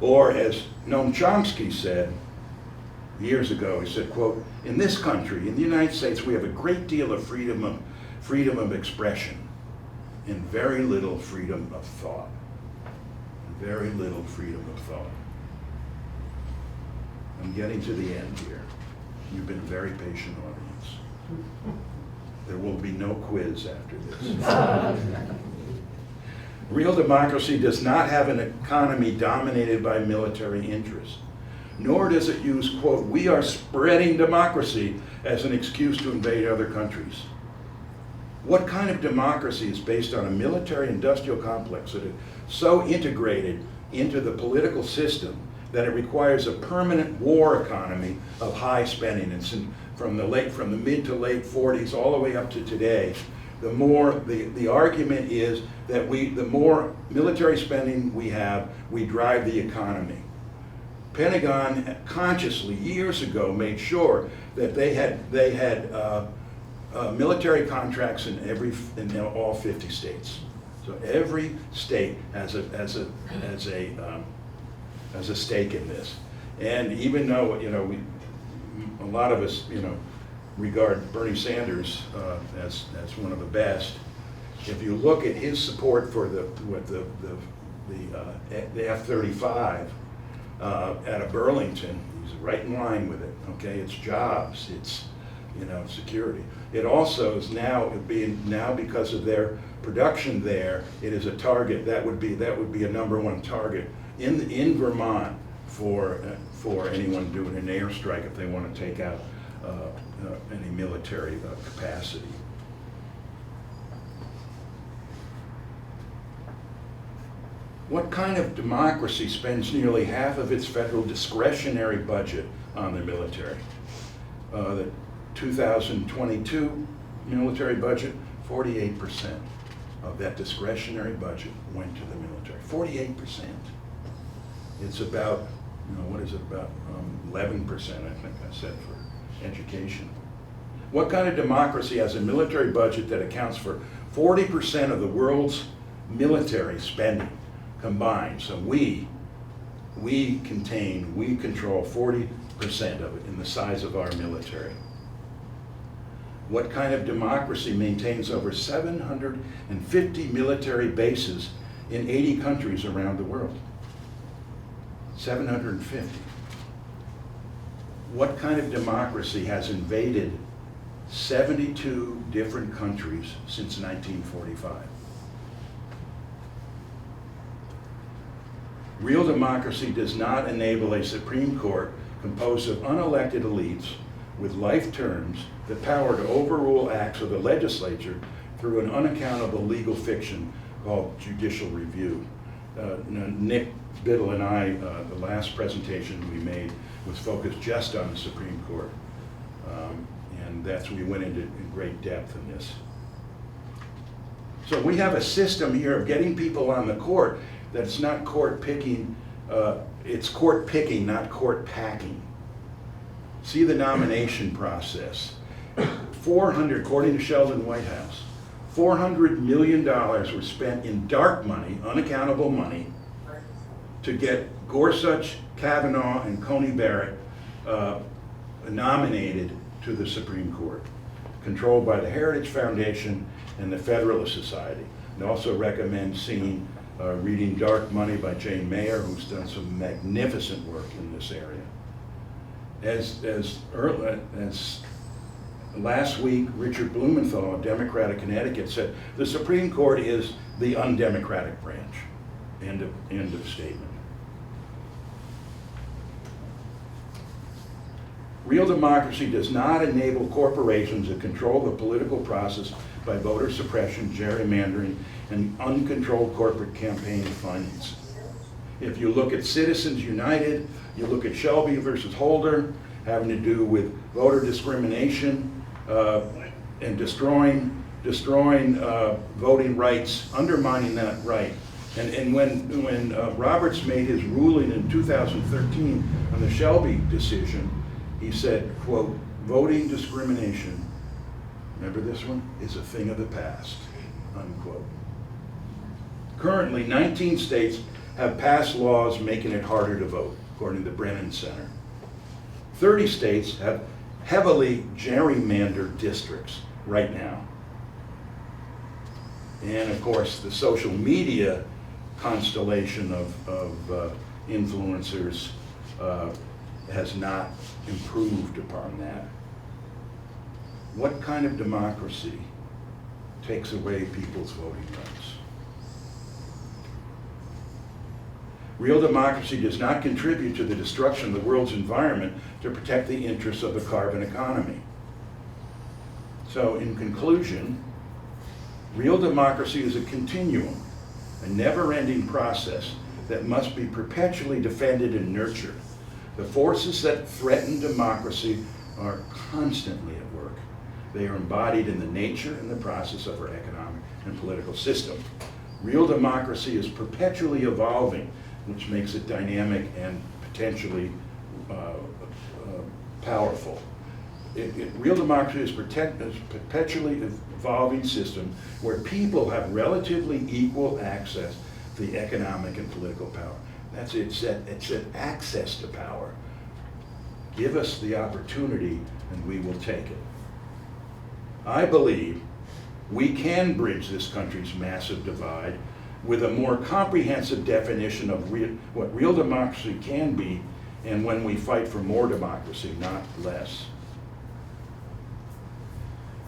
Or as Noam Chomsky said years ago, he said, quote, in this country, in the United States, we have a great deal of freedom of expression and very little freedom of thought. Very little freedom of thought. I'm getting to the end here. You've been a very patient audience. There will be no quiz after this. Real democracy does not have an economy dominated by military interest, nor does it use, quote, we are spreading democracy as an excuse to invade other countries. What kind of democracy is based on a military-industrial complex that is so integrated into the political system that it requires a permanent war economy of high spending? And from the mid to late 40s all the way up to today, the argument is that the more military spending we have, we drive the economy. Pentagon consciously years ago made sure that they had military contracts in all 50 states. So every state has a stake in this. And even though a lot of us regard Bernie Sanders as one of the best, if you look at his support for the F-35 out of Burlington, he's right in line with it. Okay, it's jobs, security. It also is now because of their production there, it is a target that would be a #1 target in Vermont for anyone doing an airstrike if they want to take out any military capacity. What kind of democracy spends nearly half of its federal discretionary budget on the military? The 2022 military budget, 48% of that discretionary budget went to the military. 48%. It's about, what is it, about 11%, I think I said, for education. What kind of democracy has a military budget that accounts for 40% of the world's military spending combined? So we control 40% of it in the size of our military. What kind of democracy maintains over 750 military bases in 80 countries around the world? 750. What kind of democracy has invaded 72 different countries since 1945? Real democracy does not enable a Supreme Court composed of unelected elites with life terms the power to overrule acts of the legislature through an unaccountable legal fiction called judicial review. Nick Biddle and I, the last presentation we made was focused just on the Supreme Court. And we went into great depth in this. So we have a system here of getting people on the court that's not court picking, it's court picking, not court packing. See the nomination process. According to Sheldon Whitehouse, $400 million were spent in dark money, unaccountable money, to get Gorsuch, Kavanaugh, and Coney Barrett nominated to the Supreme Court, controlled by the Heritage Foundation and the Federalist Society. And also recommend reading Dark Money by Jane Mayer, who's done some magnificent work in this area. As last week, Richard Blumenthal, a Democrat of Connecticut, said, the Supreme Court is the undemocratic branch. End of statement. Real democracy does not enable corporations to control the political process by voter suppression, gerrymandering, and uncontrolled corporate campaign finance. If you look at Citizens United, you look at Shelby versus Holder, having to do with voter discrimination and destroying voting rights, undermining that right. And when Roberts made his ruling in 2013 on the Shelby decision, he said, quote, voting discrimination, remember this one, is a thing of the past, unquote. Currently, 19 states have passed laws making it harder to vote, according to the Brennan Center. 30 states have heavily gerrymandered districts right now. And of course, the social media constellation of influencers has not improved upon that. What kind of democracy takes away people's voting rights? Real democracy does not contribute to the destruction of the world's environment to protect the interests of the carbon economy. So in conclusion, real democracy is a continuum, a never-ending process that must be perpetually defended and nurtured. The forces that threaten democracy are constantly at work. They are embodied in the nature and the process of our economic and political system. Real democracy is perpetually evolving, which makes it dynamic and potentially powerful. Real democracy is a perpetually evolving system where people have relatively equal access to the economic and political power. That's it. It's access to power. Give us the opportunity and we will take it. I believe we can bridge this country's massive divide with a more comprehensive definition of what real democracy can be, and when we fight for more democracy, not less.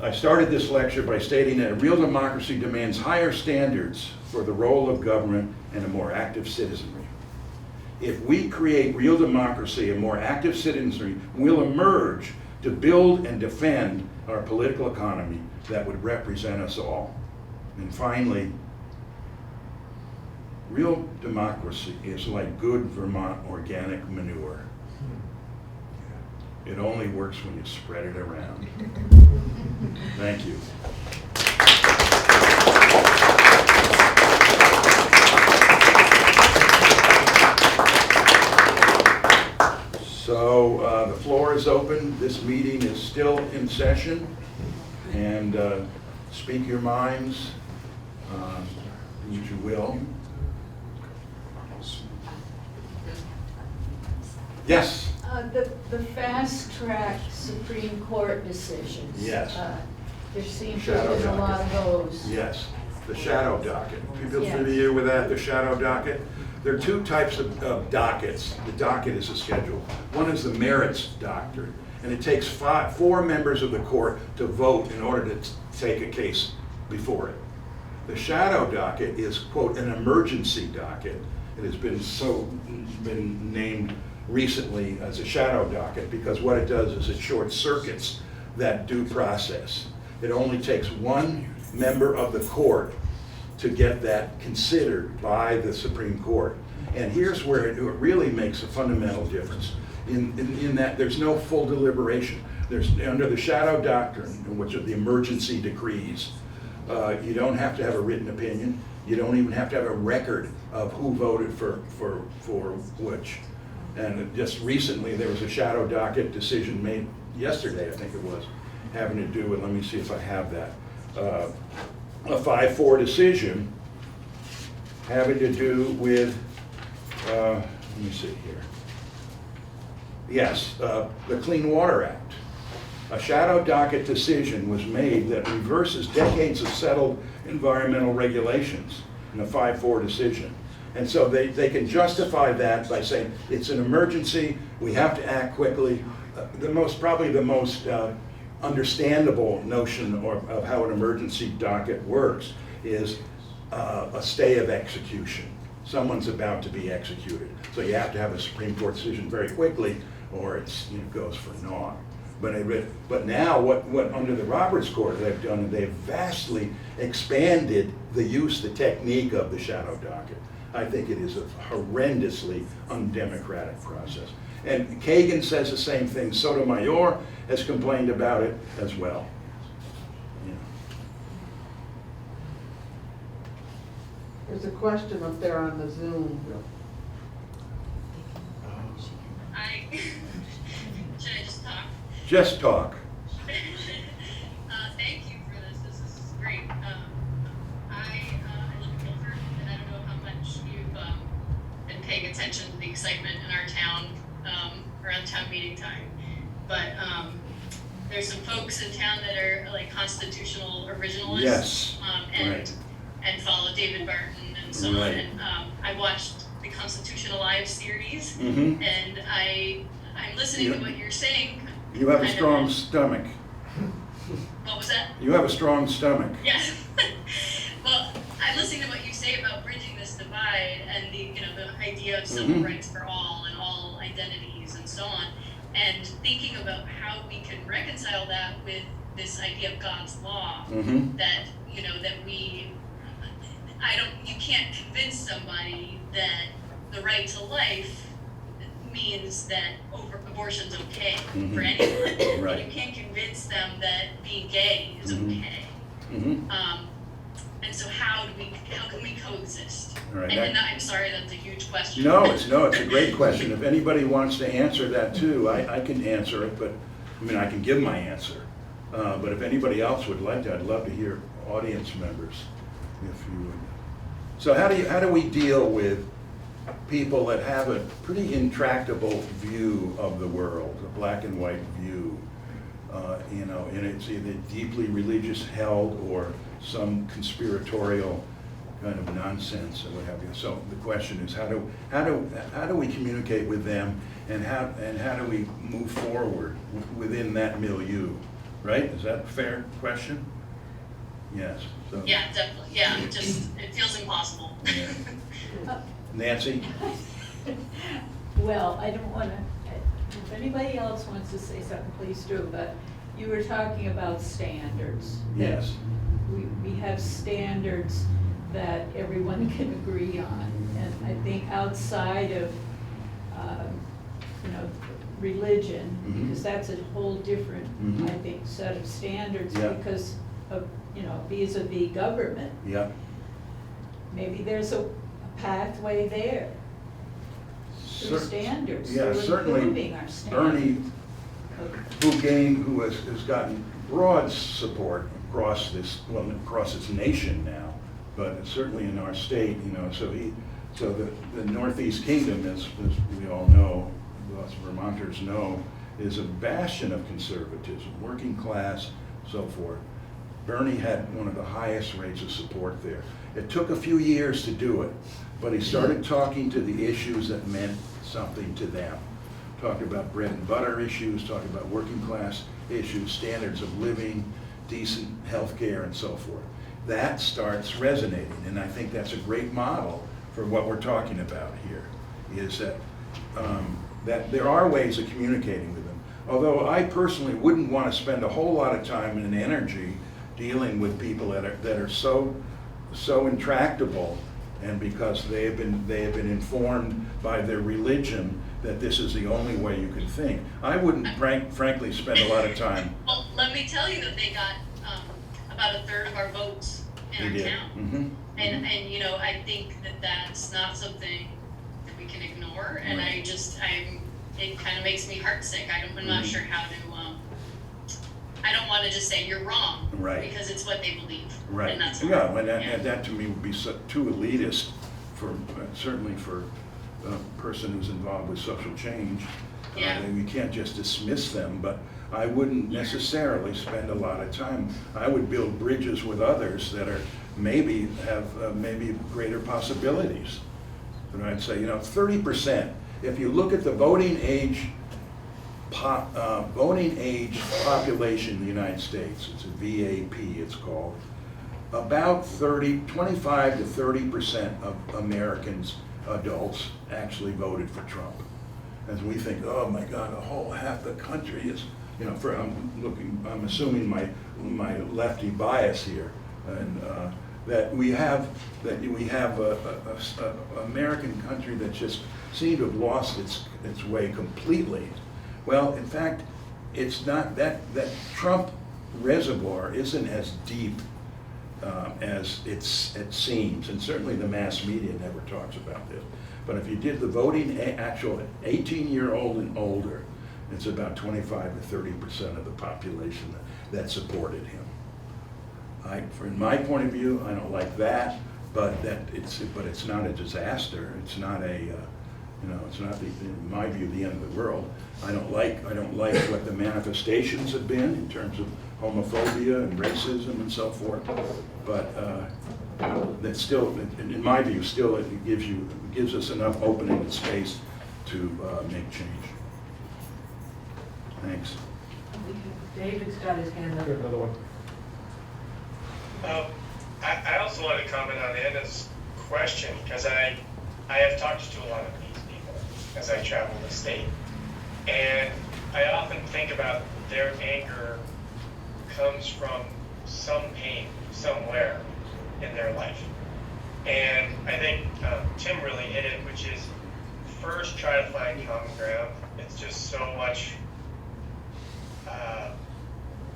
I started this lecture by stating that a real democracy demands higher standards for the role of government and a more active citizenry. If we create real democracy, a more active citizenry will emerge to build and defend our political economy that would represent us all. And finally, real democracy is like good Vermont organic manure. It only works when you spread it around. Thank you. So the floor is open. This meeting is still in session. And speak your minds, as you will. Yes. The fast-track Supreme Court decisions. Yes. There seems to have been a lot of those. Yes, the shadow docket. People Yes. familiar with that, the shadow docket? There are two types of dockets. The docket is a schedule. One is the merits doctrine, and it takes 4 members of the court to vote in order to take a case before it. The shadow docket is, quote, an emergency docket. It has been named recently as a shadow docket because what it does is it short circuits that due process. It only takes 1 member of the court to get that considered by the Supreme Court. And here's where it really makes a fundamental difference in that there's no full deliberation. There's, under the shadow doctrine, which are the emergency decrees, you don't have to have a written opinion. You don't even have to have a record of who voted for which. And just recently, there was a shadow docket decision made yesterday, I think it was, having to do with, let me see if I have that, a 5-4 decision having to do with, let me see here. Yes, the Clean Water Act. A shadow docket decision was made that reverses decades of settled environmental regulations in a 5-4 decision. And so they can justify that by saying it's an emergency, we have to act quickly. Probably the most understandable notion of how an emergency docket works is a stay of execution. Someone's about to be executed. So you have to have a Supreme Court decision very quickly or it goes for naught. But now what under the Roberts Court they've done is they've vastly expanded the use, the technique of the shadow docket. I think it is a horrendously undemocratic process. And Kagan says the same thing. Sotomayor has complained about it as well. Yeah. There's a question up there on the Zoom. Should I just talk? Just talk. Thank you for this. This is great. I live in Guilford, and I don't know how much you've been paying attention to the excitement in our town around town meeting time. But there's some folks in town that are like constitutional originalists. Yes. Right. And follow David Barton and so on. And I watched the Constitutionalize series, Mm-hmm. and I'm listening to what you're saying. You have a strong stomach. What was that? You have a strong stomach. Yes. Well, I'm listening to what you say about bridging this divide and the idea of civil rights for all and all identities and so on, and thinking about how we can reconcile that with this idea of God's law. That you can't convince somebody that the right to life means that abortion's okay for anyone. Right. You can't convince them that being gay is okay. And so how can we coexist? Right, And I'm sorry, that's a huge question. No, it's a great question. If anybody wants to answer that too, I can answer it, but I can give my answer. But if anybody else would like to, I'd love to hear audience members, if you would. So how do we deal with people that have a pretty intractable view of the world, a black and white view, and it's either deeply religious held or some conspiratorial kind of nonsense or what have you. So the question is, how do we communicate with them, and how do we move forward within that milieu? right? Is that a fair question? Yes. So, Yeah, definitely, yeah, it feels impossible. yeah. Nancy? Well, I don't want to, if anybody else wants to say something, please do, but you were talking about standards. Yes. We have standards that everyone can agree on, and I think outside of, religion, Mhm. because that's a whole different, Mhm. I think, set of standards Yeah. because of, vis-a-vis government. Yeah. Maybe there's a pathway there through standards, Yeah, through certainly improving our standards. Bernie, who has gotten broad support across across this nation now, but certainly in our state, so the Northeast Kingdom, as we all know, us Vermonters know, is a bastion of conservatism, working class, so forth. Bernie had one of the highest rates of support there. It took a few years to do it, but he started talking to the issues that meant something to them. Talking about bread and butter issues, talking about working class issues, standards of living, decent health care, and so forth. That starts resonating, and I think that's a great model for what we're talking about here, is that there are ways of communicating with them. Although I personally wouldn't want to spend a whole lot of time and energy dealing with people that are so intractable, and because they have been informed by their religion that this is the only way you can think. I wouldn't frankly spend a lot of time. Well, let me tell you that they got about a third of our votes in our town. Mm-hmm. And I think that that's not something that we can ignore, and Right. it kind of makes me heartsick. I'm not sure how to, I don't want to just say you're wrong. Right. Because it's what they believe. Right. And that's Yeah, fine. and that to me would be too elitist certainly for a person who's involved with social change. Yeah. And we can't just dismiss them, but I wouldn't necessarily spend a lot of time. I would build bridges with others that are have maybe greater possibilities. But I'd say, 30%. If you look at the voting age population in the United States, it's a VAP, it's called. About 25 to 30% of Americans, adults, actually voted for Trump. As we think, oh my God, half the country is, I'm assuming my lefty bias here, and that we have a American country that just seemed to have lost its way completely. Well, in fact, it's not that Trump reservoir isn't as deep as it seems, and certainly the mass media never talks about this. But if you did the voting, actual 18-year-old and older, it's about 25 to 30% of the population that supported him. From my point of view, I don't like that, but it's not a disaster. It's not it's not in my view, the end of the world. I don't like what the manifestations have been in terms of homophobia and racism and so forth. But that still, in my view, still it gives us enough opening and space to make change. Thanks. David's got his hand up. Another one. I also want to comment on Anna's question, because I have talked to a lot of these people as I travel the state, and I often think about their anger comes from some pain somewhere in their life. And I think Tim really hit it, which is first try to find common ground. It's just so much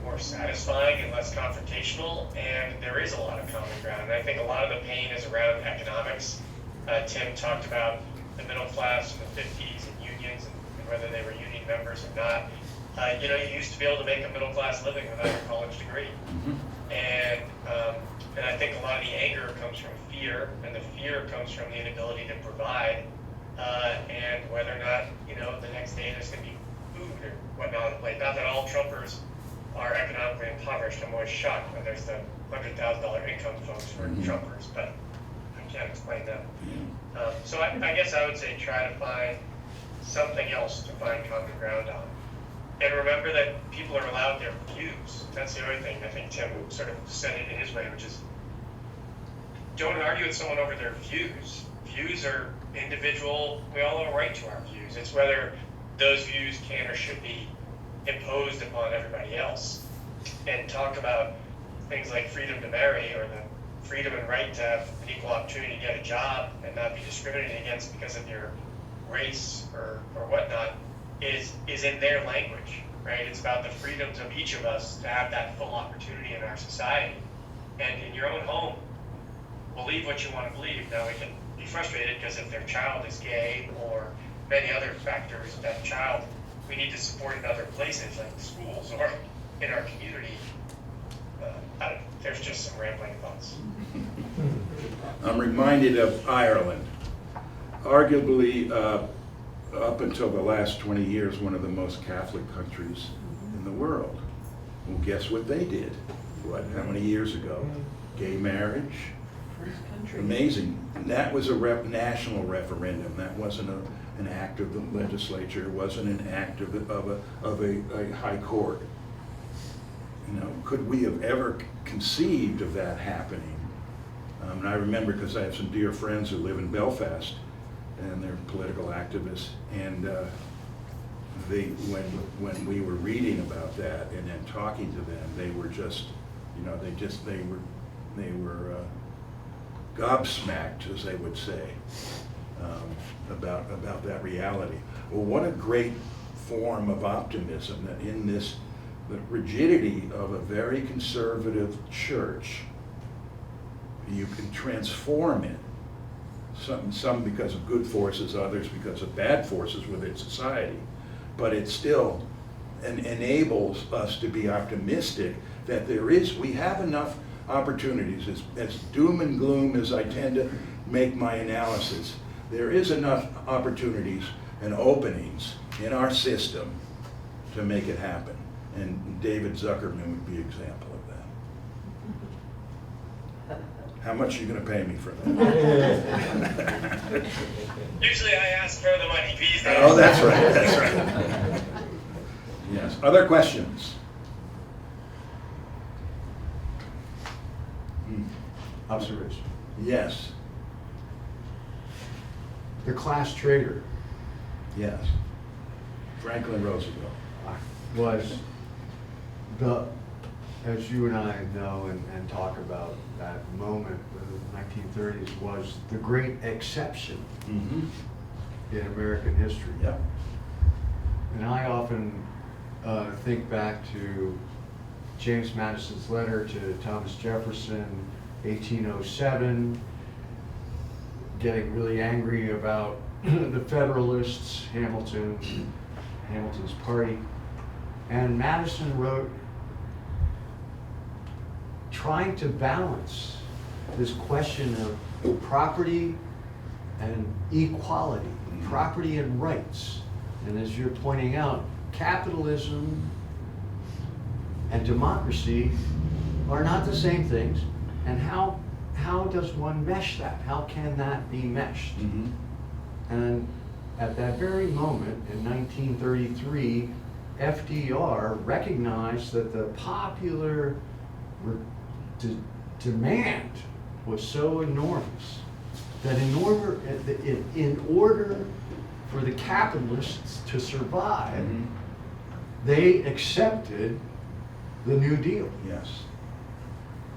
more satisfying and less confrontational, and there is a lot of common ground. And I think a lot of the pain is around economics. Tim talked about the middle class in the 50s and unions and whether they were union members or not. You used to be able to make a middle class living without a college degree. And I think a lot of the anger comes from fear, and the fear comes from the inability to provide, and whether or not, the next day there's going to be food or whatnot on the plate. Not that all Trumpers are economically impoverished. I'm always shocked when there's the $100,000 income folks who are Trumpers, but I can't explain that. So I guess I would say try to find something else to find common ground on. And remember that people are allowed their views. That's the other thing. I think Tim sort of said it in his way, which is don't argue with someone over their views. Views are individual. We all have a right to our views. It's whether those views can or should be imposed upon everybody else. And talk about things like freedom to marry or the freedom and right to have an equal opportunity to get a job and not be discriminated against because of your race or whatnot is in their language, right? It's about the freedoms of each of us to have that full opportunity in our society. And in your own home, believe what you want to believe. Now, we can be frustrated because if their child is gay or many other factors of that child, we need to support in other places like schools or in our community. I don't know, there's just some rambling thoughts. I'm reminded of Ireland, arguably up until the last 20 years, one of the most Catholic countries in the world. Well, guess what they did? How many years ago? Gay marriage. First country. Amazing. And that was a national referendum. That wasn't an act of the legislature. It wasn't an act of a high court. You know, could we have ever conceived of that happening? And I remember because I have some dear friends who live in Belfast, and they're political activists, and when we were reading about that and then talking to them, they were just, you know, they were gobsmacked, as they would say, about that reality. Well, what a great form of optimism that in this the rigidity of a very conservative church, you can transform it. Some because of good forces, others because of bad forces within society. But it still enables us to be optimistic that we have enough opportunities, as doom and gloom as I tend to make my analysis, there is enough opportunities and openings in our system to make it happen. And David Zuckerman would be an example of that. How much are you going to pay me for that? Usually I ask for the money these days. Oh, that's right, that's right. Yes, other questions? Observation. Yes, The class traitor yes. Franklin Roosevelt. was as you and I know and talk about that moment in the 1930s, was the great exception Mm-hmm. in American history. Yep. And I often think back to James Madison's letter to Thomas Jefferson, 1807, getting really angry about the Federalists, Hamilton's party. And Madison wrote, trying to balance this question of property and equality, property and rights. And as you're pointing out, capitalism and democracy are not the same things. And how does one mesh that? How can that be meshed? Mm-hmm. And at that very moment in 1933, FDR recognized that the popular demand was so enormous that in order for the capitalists to survive, Mm-hmm. they accepted the New Deal. Yes.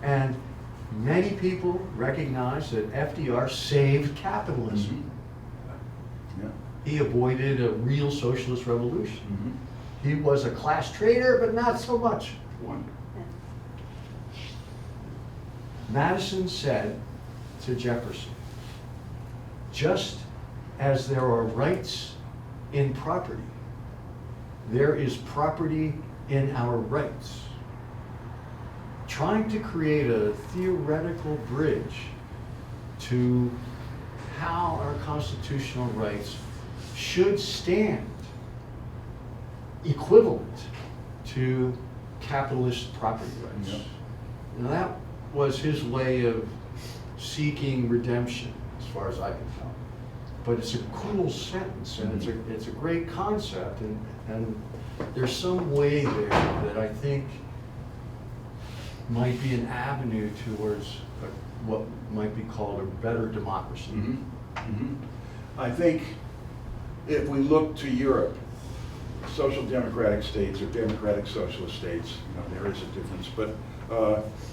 And many people recognize that FDR saved capitalism. Yeah. He avoided a real socialist revolution. Mm-hmm. He was a class traitor, but not so much one. Madison said to Jefferson, just as there are rights in property, there is property in our rights. Trying to create a theoretical bridge to how our constitutional rights should stand equivalent to capitalist property rights. Yep. Now that was his way of seeking redemption, as far as I can tell. But it's a cool sentence, and it's a great concept, and there's some way there that I think might be an avenue towards what might be called a better democracy. I think if we look to Europe, social democratic states or democratic socialist states, there is a difference, but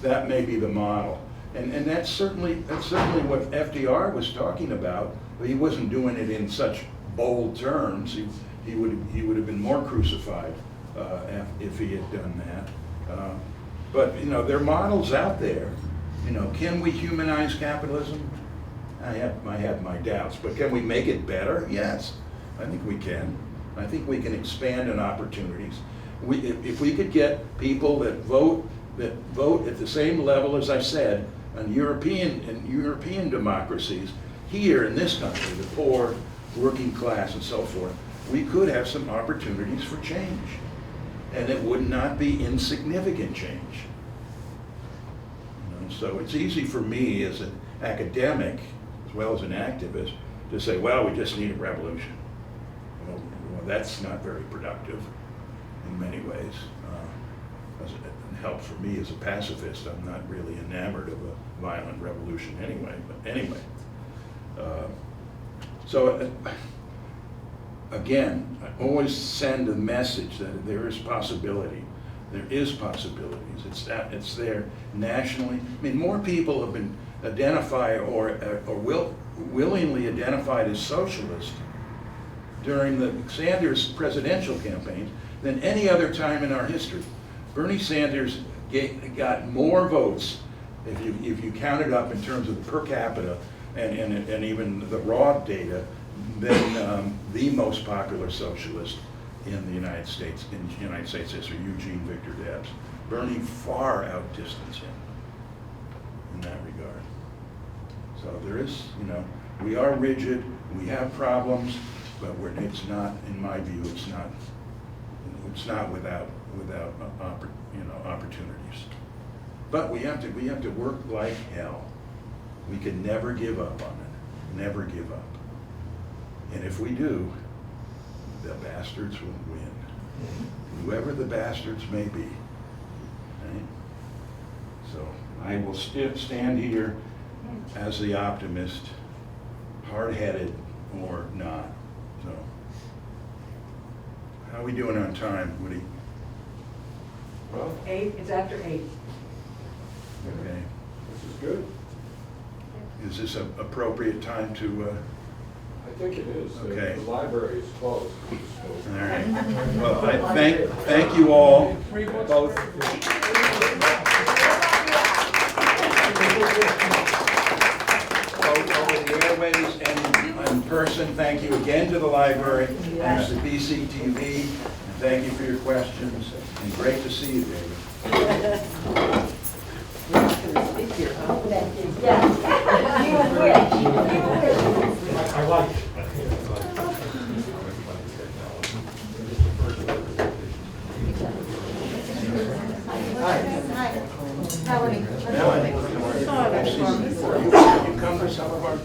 that may be the model. And that's certainly what FDR was talking about, but he wasn't doing it in such bold terms. He would have been more crucified if he had done that. But there are models out there. Can we humanize capitalism? I have my doubts, but can we make it better? Yes, I think we can. I think we can expand on opportunities. If we could get people that vote at the same level, as I said, on European democracies, here in this country, the poor, working class, and so forth, we could have some opportunities for change. And it would not be insignificant change. So it's easy for me as an academic, as well as an activist, to say, well, we just need a revolution. Well, that's not very productive in many ways. It helps for me as a pacifist. I'm not really enamored of a violent revolution anyway, but anyway. Again, I always send a message that there is possibility. There is possibilities. It's there nationally. I mean, more people have been identified or willingly identified as socialist during the Sanders presidential campaign than any other time in our history. Bernie Sanders got more votes if you count it up in terms of the per capita and even the raw data than the most popular socialist in the United States history, Eugene Victor Debs. Bernie far outdistanced him in that regard. So there is, we are rigid, we have problems, but it's not, in my view, it's not without opportunities. But we have to work like hell. We can never give up on it. Never give up. And if we do, the bastards will win. Whoever the bastards may be. Right? So I will stand here as the optimist, hard-headed or not. So how are we doing on time, Woody? Well, 8, it's after 8. Okay. this is good. Is this an appropriate time to? I think it is. Okay. The library is closed. All right. Well, I thank you all, both. Both over the airways and in person. Thank you again to the library, thanks to BCTV, and thank you for your questions. And great to see you, David. I like it. Melanie, you come to some of our